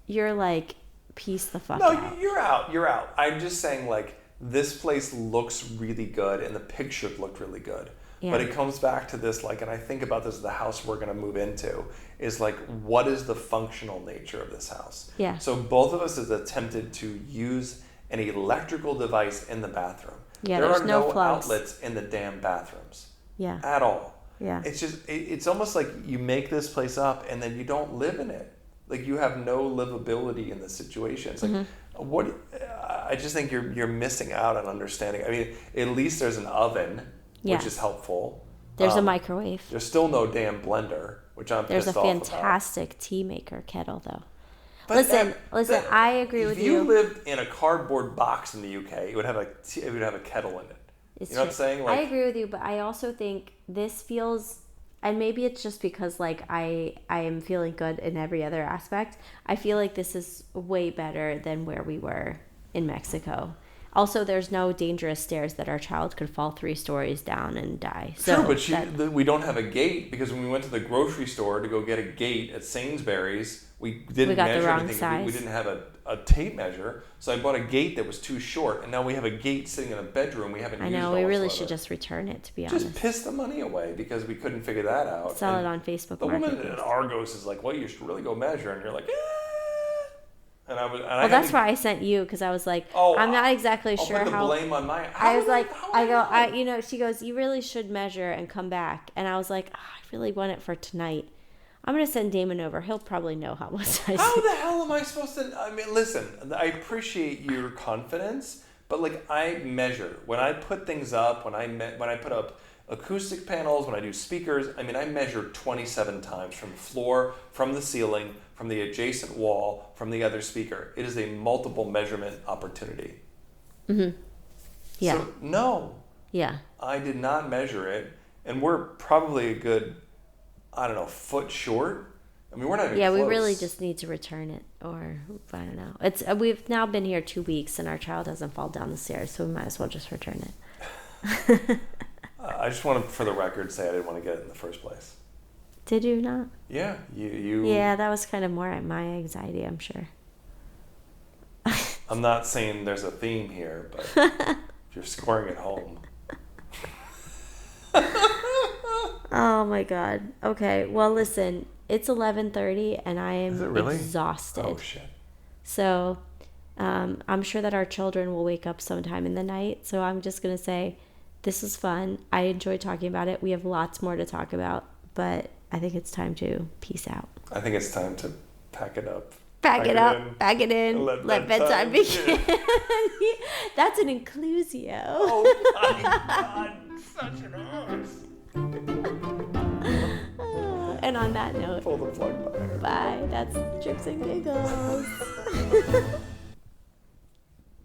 Speaker 2: you're like, peace the fuck out.
Speaker 1: No, you're out. I'm just saying, like, this place looks really good and the pictures looked really good. Yeah. But it comes back to this, like, and I think about this, the house we're going to move into is like, what is the functional nature of this house?
Speaker 2: Yeah.
Speaker 1: So both of us has attempted to use an electrical device in the bathroom.
Speaker 2: Yeah,
Speaker 1: there
Speaker 2: there's
Speaker 1: are
Speaker 2: no plugs.
Speaker 1: outlets in the damn bathrooms.
Speaker 2: Yeah.
Speaker 1: At all.
Speaker 2: Yeah.
Speaker 1: It's just, it's almost like you make this place up and then you don't live in it. Like, you have no livability in the situation. It's like, I just think you're missing out on understanding. I mean, at least there's an oven, which is helpful.
Speaker 2: There's a microwave.
Speaker 1: There's still no damn blender, which I'm pissed off about.
Speaker 2: There's a fantastic tea maker kettle, though. But listen, I agree with you.
Speaker 1: If you lived in a cardboard box in the UK, it would have a kettle in it.
Speaker 2: It's
Speaker 1: you know what I'm saying?
Speaker 2: Like, I agree with you, but I also think this feels, and maybe it's just because like I am feeling good in every other aspect. I feel like this is way better than where we were in Mexico. Also, there's no dangerous stairs that our child could fall 3 stories down and die. So
Speaker 1: true, but we don't have a gate, because when we went to the grocery store to go get a gate at Sainsbury's, we didn't measure
Speaker 2: the wrong
Speaker 1: anything.
Speaker 2: size.
Speaker 1: We didn't have a tape measure, so I bought a gate that was too short, and now we have a gate sitting in a bedroom we haven't used.
Speaker 2: I know, we really should just return it, to be honest.
Speaker 1: Just piss the money away because we couldn't figure that out.
Speaker 2: Sell it on Facebook.
Speaker 1: The woman at Argos is like, well, you should really go measure, and you're like, And
Speaker 2: that's why I sent you, because I was like, I'm not exactly sure how.
Speaker 1: I'll put the blame on my.
Speaker 2: She goes, you really should measure and come back. And I was like, I really want it for tonight. I'm going to send Damon over. He'll probably know how much I
Speaker 1: How the hell am I supposed to? I mean, listen, I appreciate your confidence, but like, I measure. When I put things up, when I put up acoustic panels, when I do speakers, I mean, I measure 27 times from the floor, from the ceiling, from the adjacent wall, from the other speaker. It is a multiple measurement opportunity.
Speaker 2: Mm-hmm. Yeah.
Speaker 1: So, no.
Speaker 2: Yeah.
Speaker 1: I did not measure it, and we're probably a good, I don't know, foot short. I mean, we're not even close.
Speaker 2: We really just need to return it, or I don't know. It's we've now been here 2 weeks, and our child hasn't fallen down the stairs, so we might as well just return it.
Speaker 1: I just want to, for the record, say I didn't want to get it in the first place.
Speaker 2: Did you not?
Speaker 1: Yeah, you.
Speaker 2: Yeah, that was kind of more my anxiety, I'm sure.
Speaker 1: I'm not saying there's a theme here, but you're scoring at home.
Speaker 2: Oh my God. Okay, well listen, it's 11:30 and I am exhausted.
Speaker 1: Oh shit.
Speaker 2: So, I'm sure that our children will wake up sometime in the night. So I'm just gonna say, this is fun. I enjoyed talking about it. We have lots more to talk about, but I think it's time to peace out.
Speaker 1: I think it's time to pack it up.
Speaker 2: Pack it in. Let bedtime begin. That's an inclusio.
Speaker 1: Oh my God, such an ass.
Speaker 2: And on that note,
Speaker 1: Pull the plug by.
Speaker 2: Bye. That's Drips and Giggles.